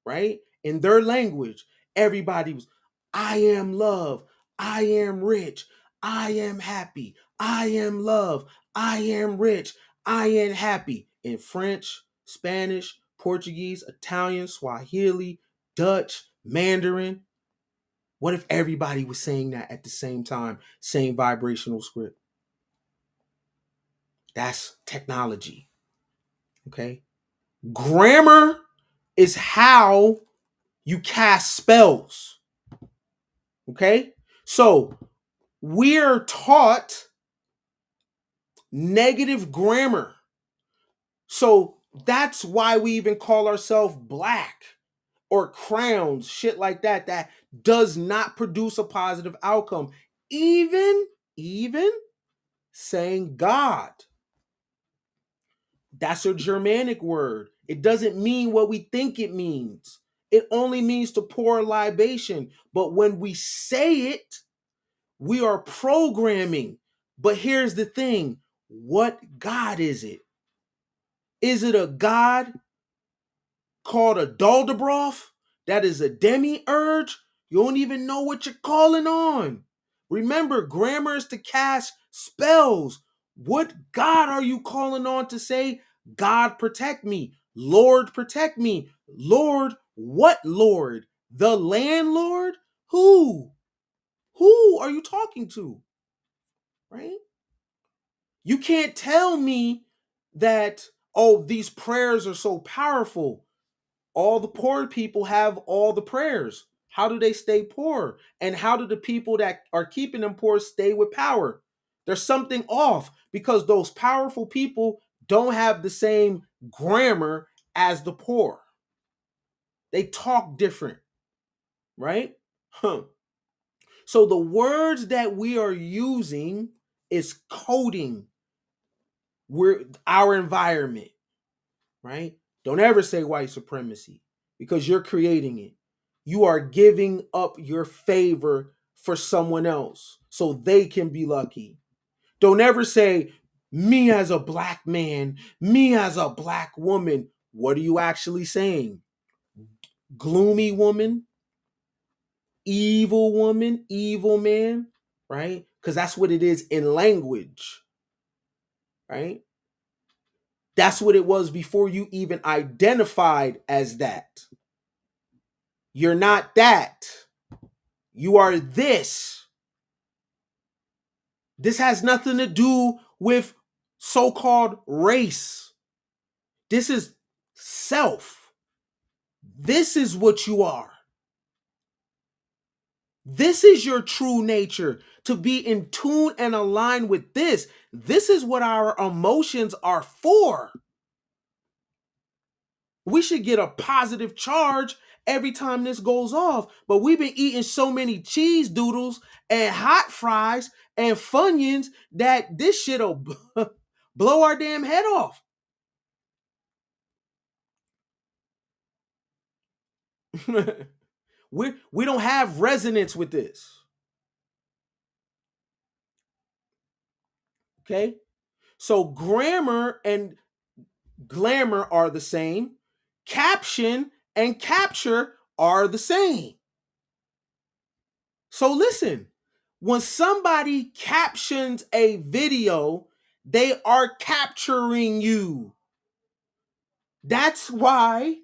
right? In their language, everybody was, I am love, I am rich, I am happy, I am love, I am rich, I am happy. In French, Spanish, Portuguese, Italian, Swahili, Dutch, Mandarin. What if everybody was saying that at the same time, same vibrational script? That's technology. Okay. Grammar is how you cast spells. Okay. So we're taught negative grammar. So that's why we even call ourselves black or crowns, shit like that, that does not produce a positive outcome. Even saying God. That's a Germanic word. It doesn't mean what we think it means. It only means to pour a libation. But when we say it, we are programming. But here's the thing, what God is it? Is it a God called a Daldabroth that is a demiurge? You don't even know what you're calling on. Remember, grammar is to cast spells. What God are you calling on to say, God protect me? Lord protect me. Lord, what Lord? The landlord? Who? Who are you talking to? Right? You can't tell me that, oh, these prayers are so powerful. All the poor people have all the prayers. How do they stay poor? And how do the people that are keeping them poor stay with power? There's something off because those powerful people don't have the same grammar as the poor. They talk different, right? Huh. So the words that we are using is coding our environment, right? Don't ever say white supremacy because you're creating it. You are giving up your favor for someone else so they can be lucky. Don't ever say me as a black man, me as a black woman. What are you actually saying? Gloomy woman, evil man, right? Because that's what it is in language, right? That's what it was before you even identified as that. You're not that. You are this. This has nothing to do with so called race. This is self. This is what you are. This is your true nature. To be in tune and aligned with this. This is what our emotions are for. We should get a positive charge every time this goes off. But we've been eating so many cheese doodles and hot fries and Funyuns that this shit'll blow our damn head off. We don't have resonance with this. Okay? So grammar and glamour are the same. Caption and capture are the same. So listen, when somebody captions a video, they are capturing you. That's why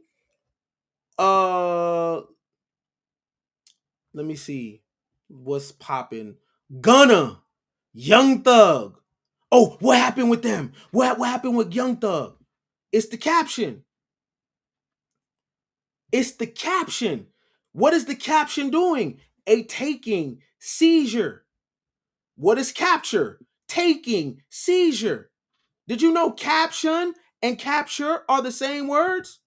uh let me see what's popping. Gunna, Young Thug. Oh, what happened with them? What happened with Young Thug? It's the caption. It's the caption. What is the caption doing? A taking seizure. What is capture? Taking seizure. Did you know caption and capture are the same words?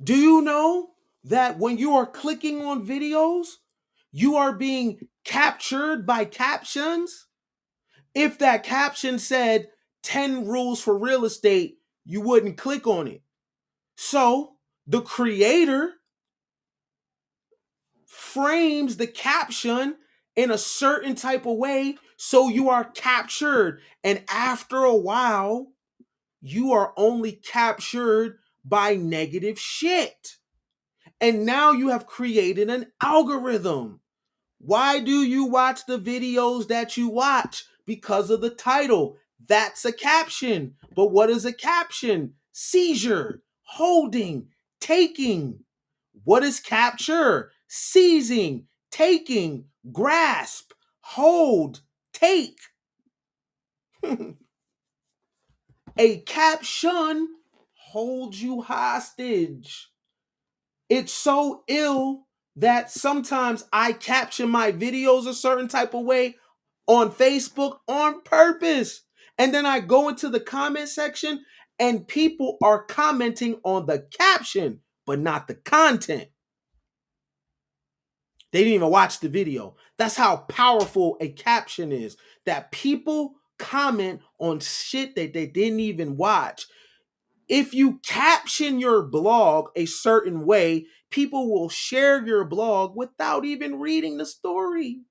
Do you know that when you are clicking on videos, you are being captured by captions? If that caption said 10 rules for real estate, you wouldn't click on it. So the creator frames the caption in a certain type of way so you are captured. And after a while, you are only captured by negative shit. And now you have created an algorithm. Why do you watch the videos that you watch? Because of the title. That's a caption. But what is a caption? Seizure, holding, taking. What is capture? Seizing, taking, grasp, hold, take. A caption holds you hostage. It's so ill that sometimes I caption my videos a certain type of way on Facebook on purpose. And then I go into the comment section and people are commenting on the caption, but not the content. They didn't even watch the video. That's how powerful a caption is. That people comment on shit that they didn't even watch. If you caption your blog a certain way, people will share your blog without even reading the story.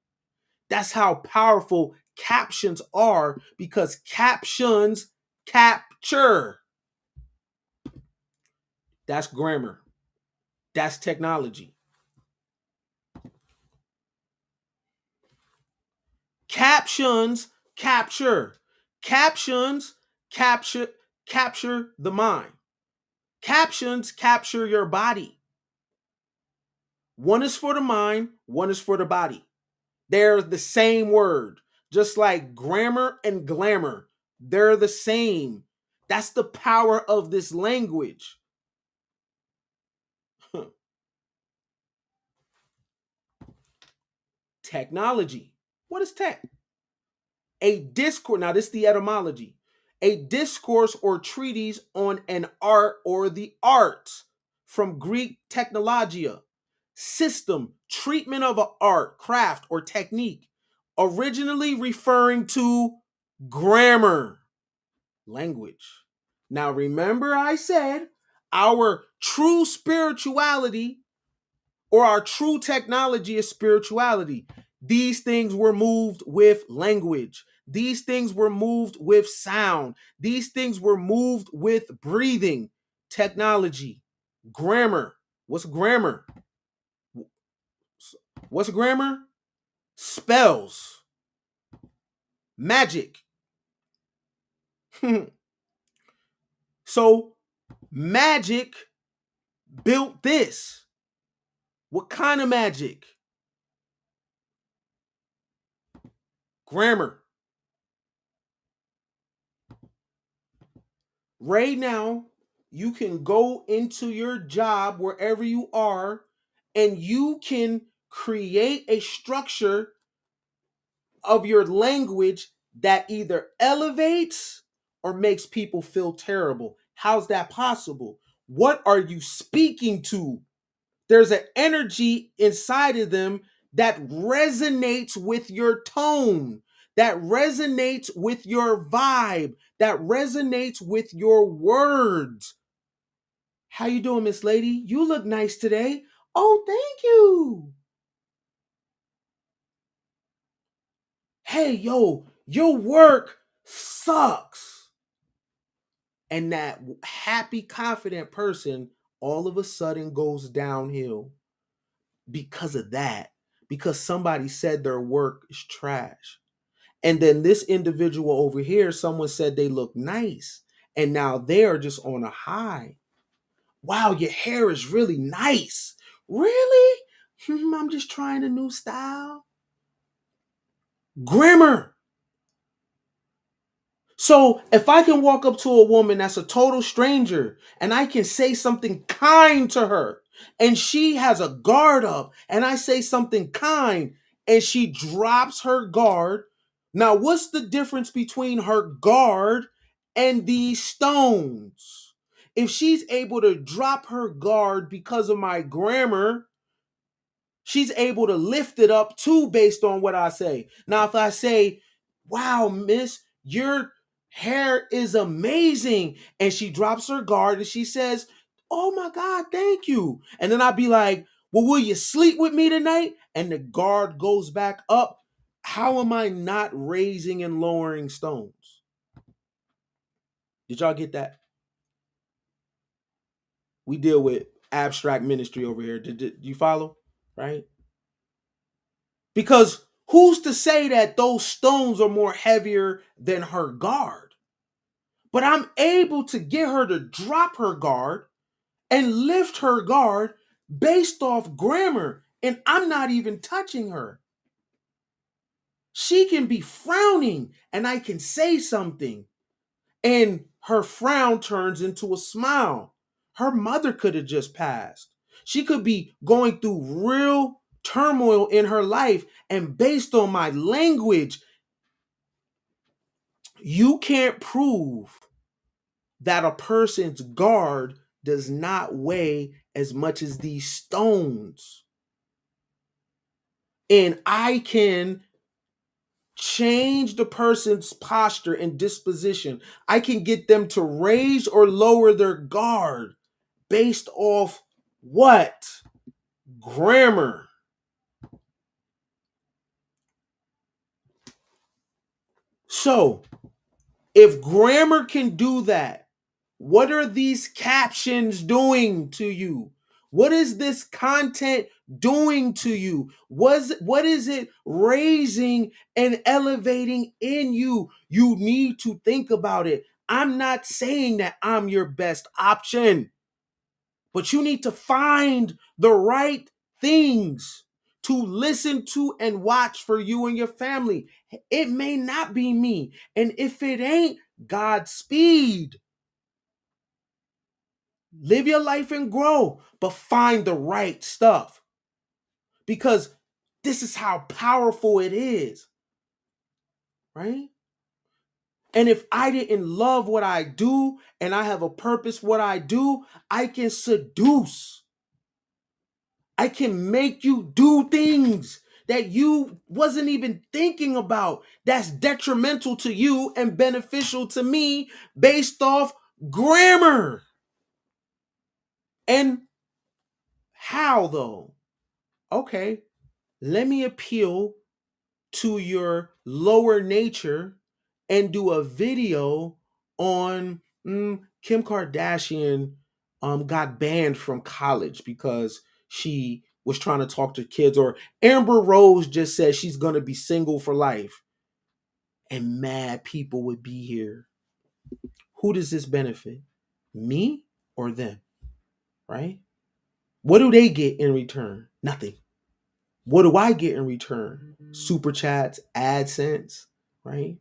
That's how powerful captions are, because captions capture. That's grammar. That's technology. Captions capture. Captions capture capture the mind. Captions capture your body. One is for the mind, one is for the body. They're the same word. Just like grammar and glamour, they're the same. That's the power of this language. Technology. What is tech? A discourse. Now, this is the etymology. A discourse or treatise on an art or the arts, from Greek technologia, system, treatment of an art, craft, or technique, originally referring to grammar, language. Now, remember, I said our true spirituality or our true technology is spirituality. These things were moved with language. These things were moved with sound. These things were moved with breathing. Technology, grammar. What's grammar? What's grammar? Spells, magic. So, magic built this. What kind of magic? Grammar. Right now, you can go into your job wherever you are, and you can create a structure of your language that either elevates or makes people feel terrible. How's that possible? What are you speaking to? There's an energy inside of them that resonates with your tone, that resonates with your vibe, that resonates with your words. How you doing, Miss Lady? You look nice today. Oh, thank you. Hey, yo, your work sucks. And that happy, confident person all of a sudden goes downhill because of that, because somebody said their work is trash. And then this individual over here, someone said they look nice. And now they're just on a high. Wow, your hair is really nice. Really? I'm just trying a new style. Grammar. So if I can walk up to a woman that's a total stranger and I can say something kind to her, and she has a guard up, and I say something kind and she drops her guard. Now, what's the difference between her guard and these stones? If she's able to drop her guard because of my grammar, she's able to lift it up too based on what I say. Now, if I say, wow, miss, your hair is amazing, and she drops her guard and she says, oh my God, thank you. And then I'd be like, well, will you sleep with me tonight? And the guard goes back up. How am I not raising and lowering stones? Did y'all get that? We deal with abstract ministry over here. Did you follow? Right? Because who's to say that those stones are more heavier than her guard? But I'm able to get her to drop her guard and lift her guard based off grammar, and I'm not even touching her. She can be frowning and I can say something, and her frown turns into a smile. Her mother could have just passed. She could be going through real turmoil in her life, and based on my language, you can't prove that a person's guard does not weigh as much as these stones. And I can change the person's posture and disposition. I can get them to raise or lower their guard based off what? Grammar. So, if grammar can do that, what are these captions doing to you? What is this content doing to you? What is it raising and elevating in you? You need to think about it. I'm not saying that I'm your best option, but you need to find the right things to listen to and watch for you and your family. It may not be me. And if it ain't, Godspeed. Live your life and grow, but find the right stuff because this is how powerful it is, right? And if I didn't love what I do and I have a purpose what I do, I can seduce. I can make you do things that you wasn't even thinking about that's detrimental to you and beneficial to me based off grammar. And how though? Okay, let me appeal to your lower nature and do a video on Kim Kardashian got banned from college because she was trying to talk to kids, or Amber Rose just said she's going to be single for life, and mad people would be here. Who does this benefit? Me or them, right? What do they get in return? Nothing. What do I get in return? Super chats, AdSense, right?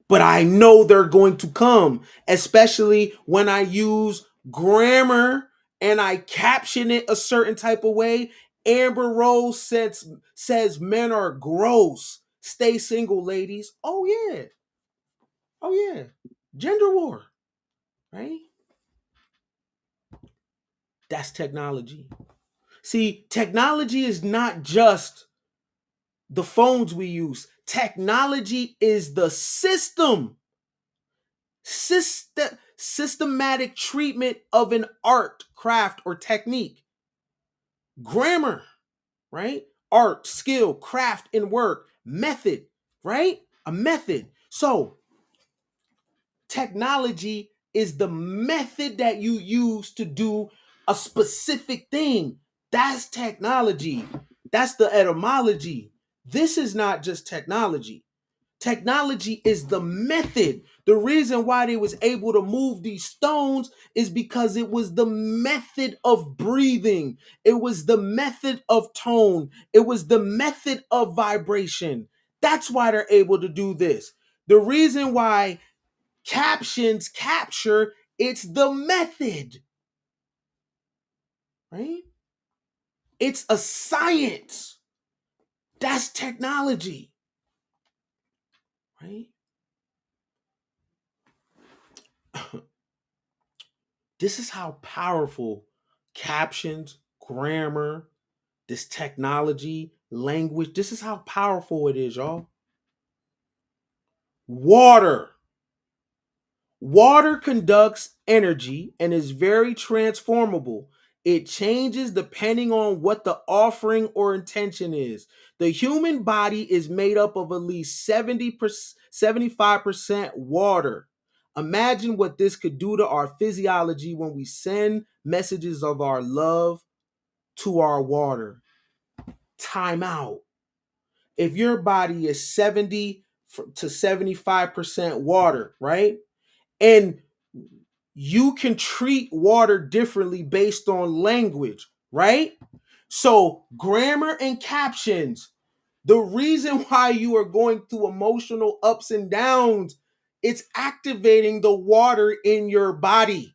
But I know they're going to come, especially when I use grammar and I caption it a certain type of way. Amber Rose says men are gross. Stay single, ladies. Oh yeah. Oh yeah. Gender war, right? That's technology. See, technology is not just the phones we use. Technology is the systematic treatment of an art, craft, or technique. Grammar, right? Art, skill, craft, and work. Method, right? A method. So, technology is the method that you use to do a specific thing. That's technology. That's the etymology. This is not just technology. Technology is the method. The reason why they was able to move these stones is because it was the method of breathing. It was the method of tone. It was the method of vibration. That's why they're able to do this. The reason why captions capture, it's the method, right? It's a science. That's technology, right? This is how powerful captions, grammar, this technology, language, this is how powerful it is, y'all. Water. Water conducts energy and is very transformable. It changes depending on what the offering or intention is. The human body is made up of at least 70%, 75% water. Imagine what this could do to our physiology when we send messages of our love to our water. Time out. If your body is 70 to 75% water, right? And you can treat water differently based on language, right? So, grammar and captions, the reason why you are going through emotional ups and downs, it's activating the water in your body.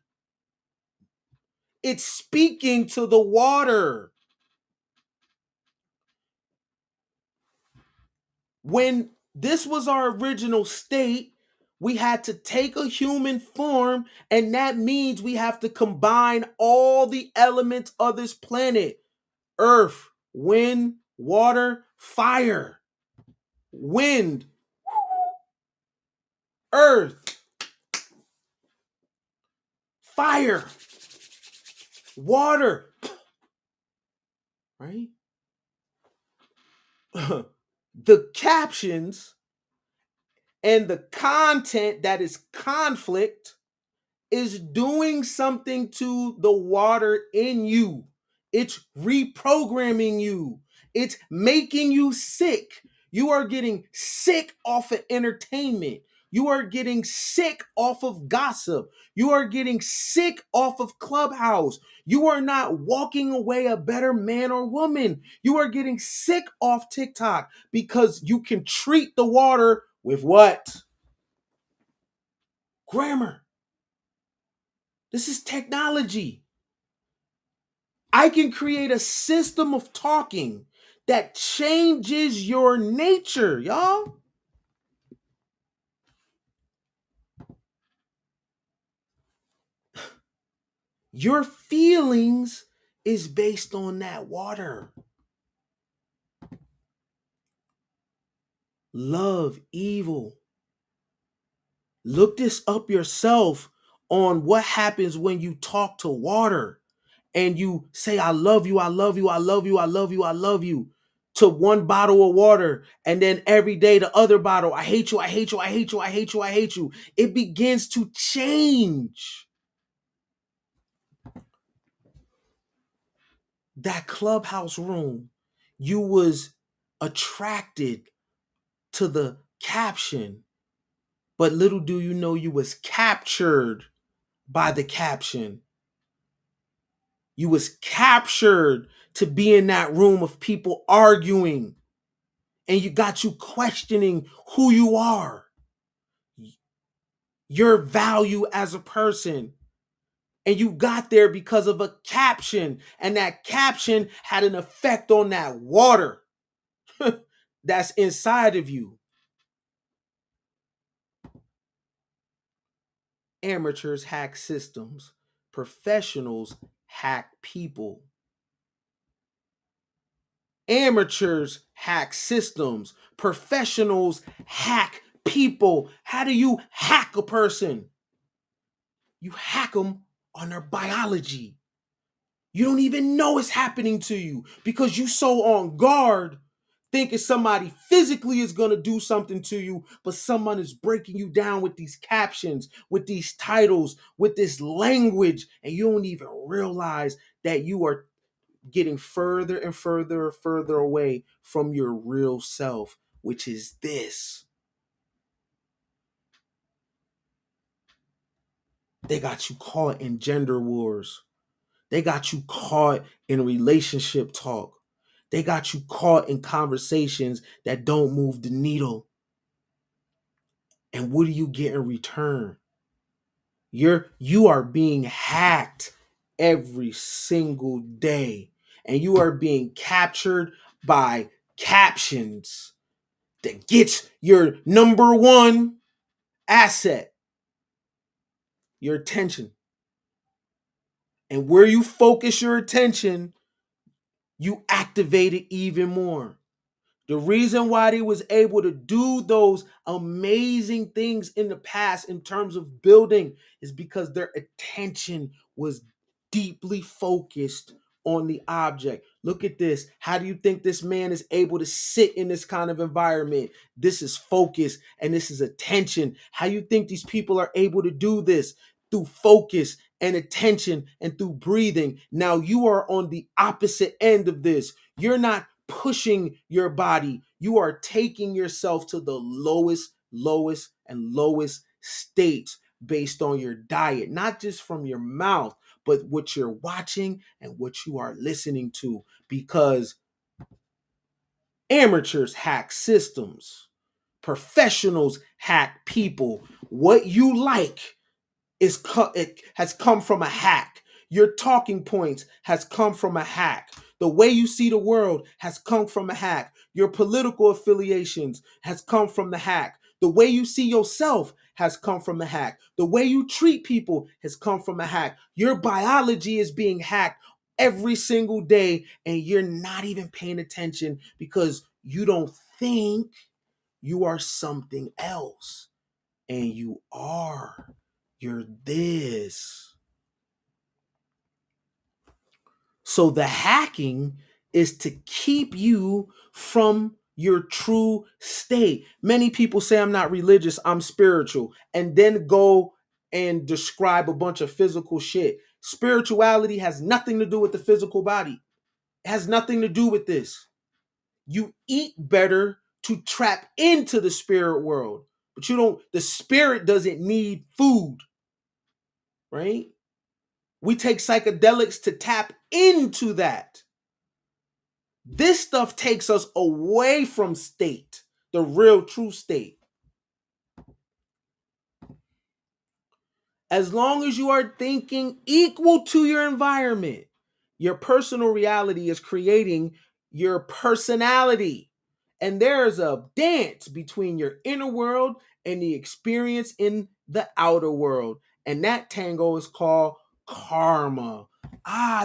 It's speaking to the water. When this was our original state, we had to take a human form, and that means we have to combine all the elements of this planet: earth, wind, water, fire. Wind, earth, fire, water, right? The captions And the content that is conflict is doing something to the water in you. It's reprogramming you. It's making you sick. You are getting sick off of entertainment. You are getting sick off of gossip. You are getting sick off of Clubhouse. You are not walking away a better man or woman. You are getting sick off TikTok because you can treat the water with what? Grammar. This is technology. I can create a system of talking that changes your nature, y'all. Your feelings is based on that water. Love, evil. Look this up yourself on what happens when you talk to water and you say, I love you, I love you, I love you, I love you, I love you, to one bottle of water. And then every day, the other bottle, I hate you, I hate you, I hate you, I hate you, I hate you. It begins to change. That clubhouse room, you was attracted to the caption, but little do you know you was captured by the caption. You was captured to be in that room of people arguing, and you got you questioning who you are, your value as a person. And you got there because of a caption, and that caption had an effect on that water that's inside of you. Amateurs hack systems, professionals hack people. Amateurs hack systems, professionals hack people. How do you hack a person? You hack them on their biology. You don't even know it's happening to you because you so on guard thinking somebody physically is going to do something to you, but someone is breaking you down with these captions, with these titles, with this language, and you don't even realize that you are getting further and further and further away from your real self, which is this. They got you caught in gender wars. They got you caught in relationship talk. They got you caught in conversations that don't move the needle. And what do you get in return? You are being hacked every single day. And you are being captured by captions that gets your number one asset, your attention. And where you focus your attention, you activate it even more. The reason why they was able to do those amazing things in the past in terms of building is because their attention was deeply focused on the object. Look at this. How do you think this man is able to sit in this kind of environment? This is focus and this is attention. How you think these people are able to do this? Through focus and attention and through breathing. Now you are on the opposite end of this. You're not pushing your body. You are taking yourself to the lowest states based on your diet, not just from your mouth, but what you're watching and what you are listening to. Because amateurs hack systems, professionals hack people. What you like it has come from a hack. Your talking points has come from a hack. The way you see the world has come from a hack. Your political affiliations has come from the hack. The way you see yourself has come from a hack. The way you treat people has come from a hack. Your biology is being hacked every single day, and you're not even paying attention because you don't think you are something else. And you are. You're this. So the hacking is to keep you from your true state. Many people say I'm not religious, I'm spiritual, and then go and describe a bunch of physical shit. Spirituality has nothing to do with the physical body. It has nothing to do with this. You eat better to trap into the spirit world, but you don't, the spirit doesn't need food, right? We take psychedelics to tap into that. This stuff takes us away from state, the real true state. As long as you are thinking equal to your environment, your personal reality is creating your personality. And there's a dance between your inner world and the experience in the outer world. And that tango is called karma.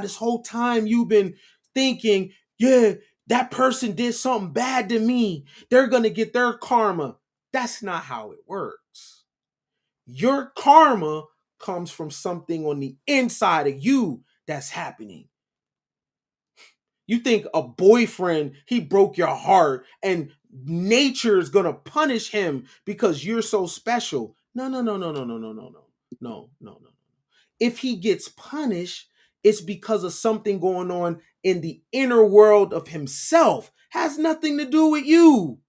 This whole time you've been thinking, yeah, that person did something bad to me. They're going to get their karma. That's not how it works. Your karma comes from something on the inside of you that's happening. You think a boyfriend, he broke your heart and nature is going to punish him because you're so special. No, no, no, no, no, no, no, no, no. No, no, no. If he gets punished, it's because of something going on in the inner world of himself. Has nothing to do with you.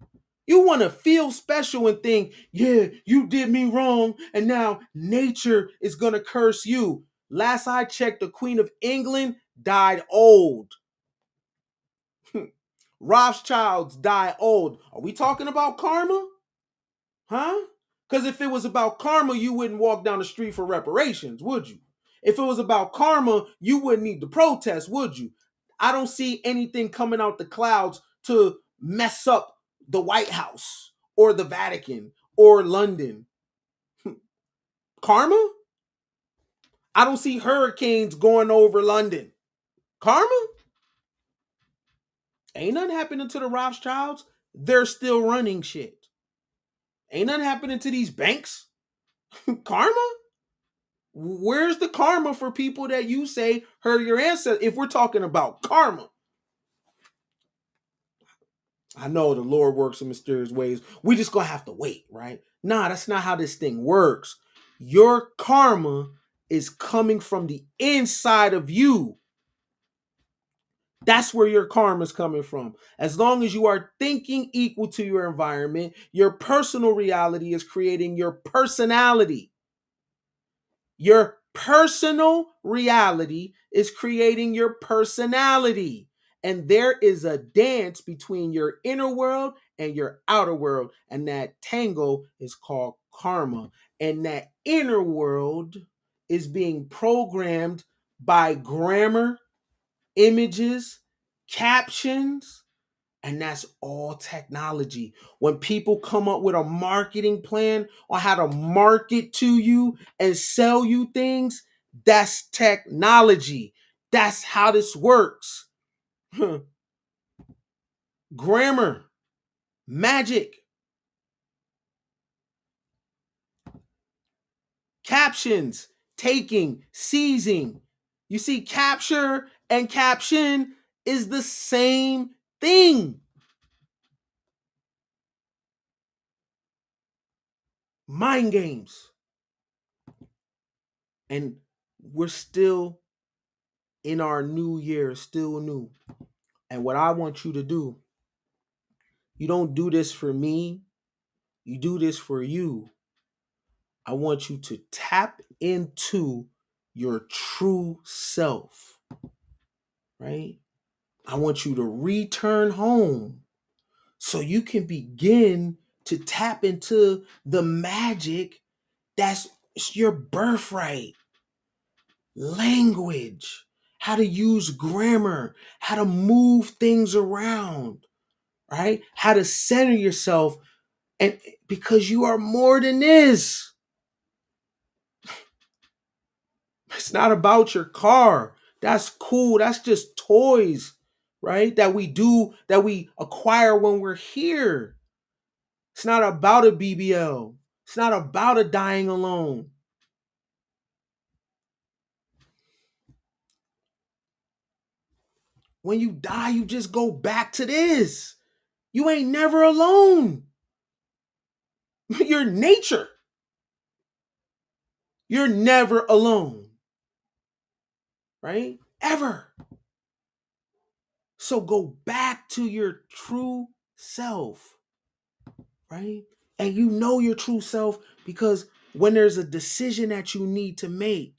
You want to feel special and think, yeah, you did me wrong, and now nature is going to curse you. Last I checked, the Queen of England died old. Rothschilds die old. Are we talking about karma? Huh? Because if it was about karma, you wouldn't walk down the street for reparations, would you? If it was about karma, you wouldn't need to protest, would you? I don't see anything coming out the clouds to mess up the White House or the Vatican or London. Karma? I don't see hurricanes going over London. Karma? Ain't nothing happening to the Rothschilds. They're still running shit. Ain't nothing happening to these banks. Karma? Where's the karma for people that you say hurt your ancestors? If we're talking about karma, I know the Lord works in mysterious ways. We just gonna have to wait, right? Nah, that's not how this thing works. Your karma is coming from the inside of you. That's where your karma is coming from. As long as you are thinking equal to your environment, your personal reality is creating your personality. Your personal reality is creating your personality. And there is a dance between your inner world and your outer world. And that tango is called karma. And that inner world is being programmed by grammar, images, captions, and that's all technology. When people come up with a marketing plan on how to market to you and sell you things, that's technology. That's how this works. Grammar, magic, captions, taking, seizing. You see, capture and caption is the same thing. Mind games. And we're still in our new year, still new. And what I want you to do, you don't do this for me, you do this for you. I want you to tap into your true self, right? I want you to return home so you can begin to tap into the magic that's your birthright. Language, how to use grammar, how to move things around, right? How to center yourself, and because you are more than this. It's not about your car. That's cool. That's just toys, right? That we do, that we acquire when we're here. It's not about a BBL. It's not about a dying alone. When you die, you just go back to this. You ain't never alone. You're nature. You're never alone. Right? Ever. So go back to your true self. Right? And you know your true self because when there's a decision that you need to make,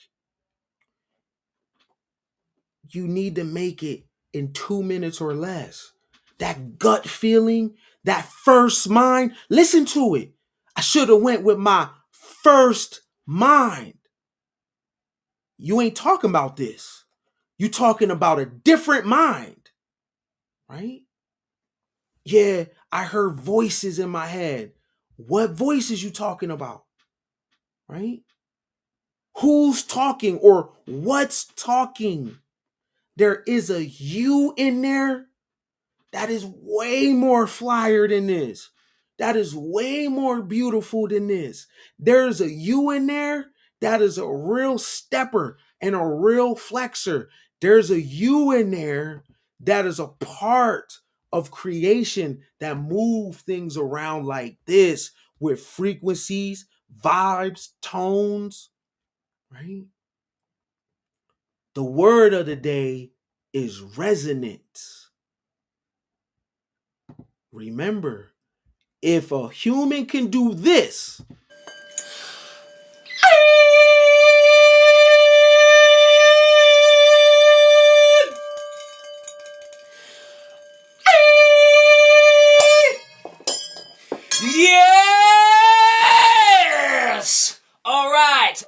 you need to make it in 2 minutes or less. That gut feeling, that first mind, listen to it. I should have went with my first mind. You ain't talking about this. You talking about a different mind, right? Yeah, I heard voices in my head. What voices you talking about? Right? Who's talking or what's talking? There is a you in there that is way more flyer than this. That is way more beautiful than this. There's a you in there that is a real stepper and a real flexor. There's a you in there that is a part of creation that move things around like this with frequencies, vibes, tones, right? The word of the day is resonance. Remember, if a human can do this,
Yes! All right.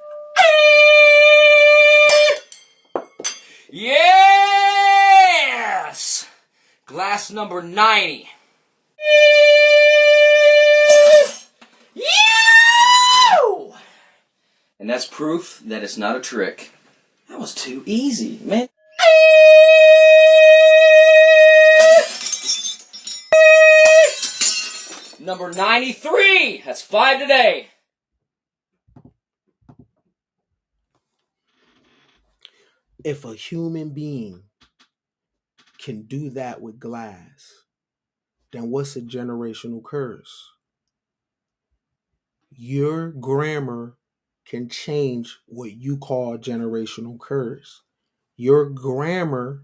Yes! Glass number 90. You! And that's proof that it's not a trick. That was too easy, man. Number 93. That's 5 today.
if a human being can do that with glass, then what's a generational curse? Your grammar can change what you call generational curse. Your grammar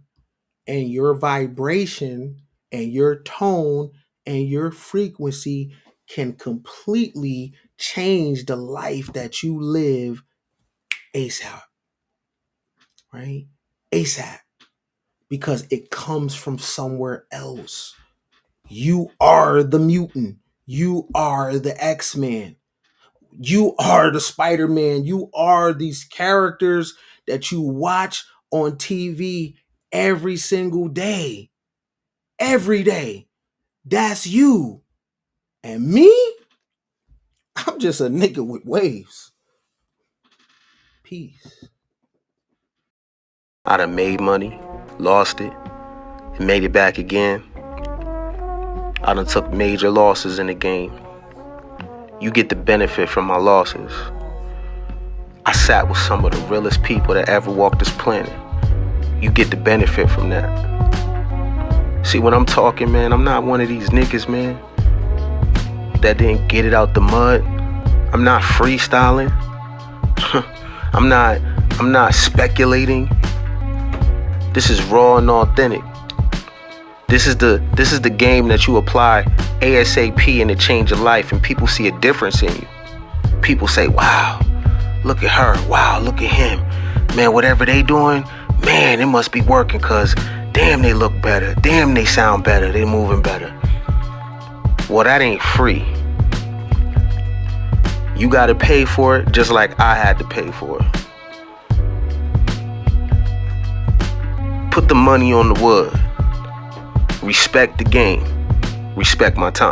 and your vibration and your tone and your frequency can completely change the life that you live ASAP, right? ASAP, because it comes from somewhere else. You are the mutant. You are the X-Men. You are the Spider-Man. You are these characters that you watch on TV every single day. Every day. That's you. And me? I'm just a nigga with waves. Peace. I done made money, lost it, and made it back again. I done took major losses in the game. You get the benefit from my losses. I sat with some of the realest people that ever walked this planet. You get the benefit from that. See, when I'm talking, man, I'm not one of these niggas, man, that didn't get it out the mud. I'm not freestyling. I'm not speculating. This is raw and authentic. This is the game that you apply ASAP and it change your life, and people see a difference in you. People say, wow, look at her. Wow, look at him. Man, whatever they doing, man, it must be working, because damn, they look better. Damn, they sound better. They moving better. Well, that ain't free. You got to pay for it just like I had to pay for it. Put the money on the wood. Respect the game. Respect my time.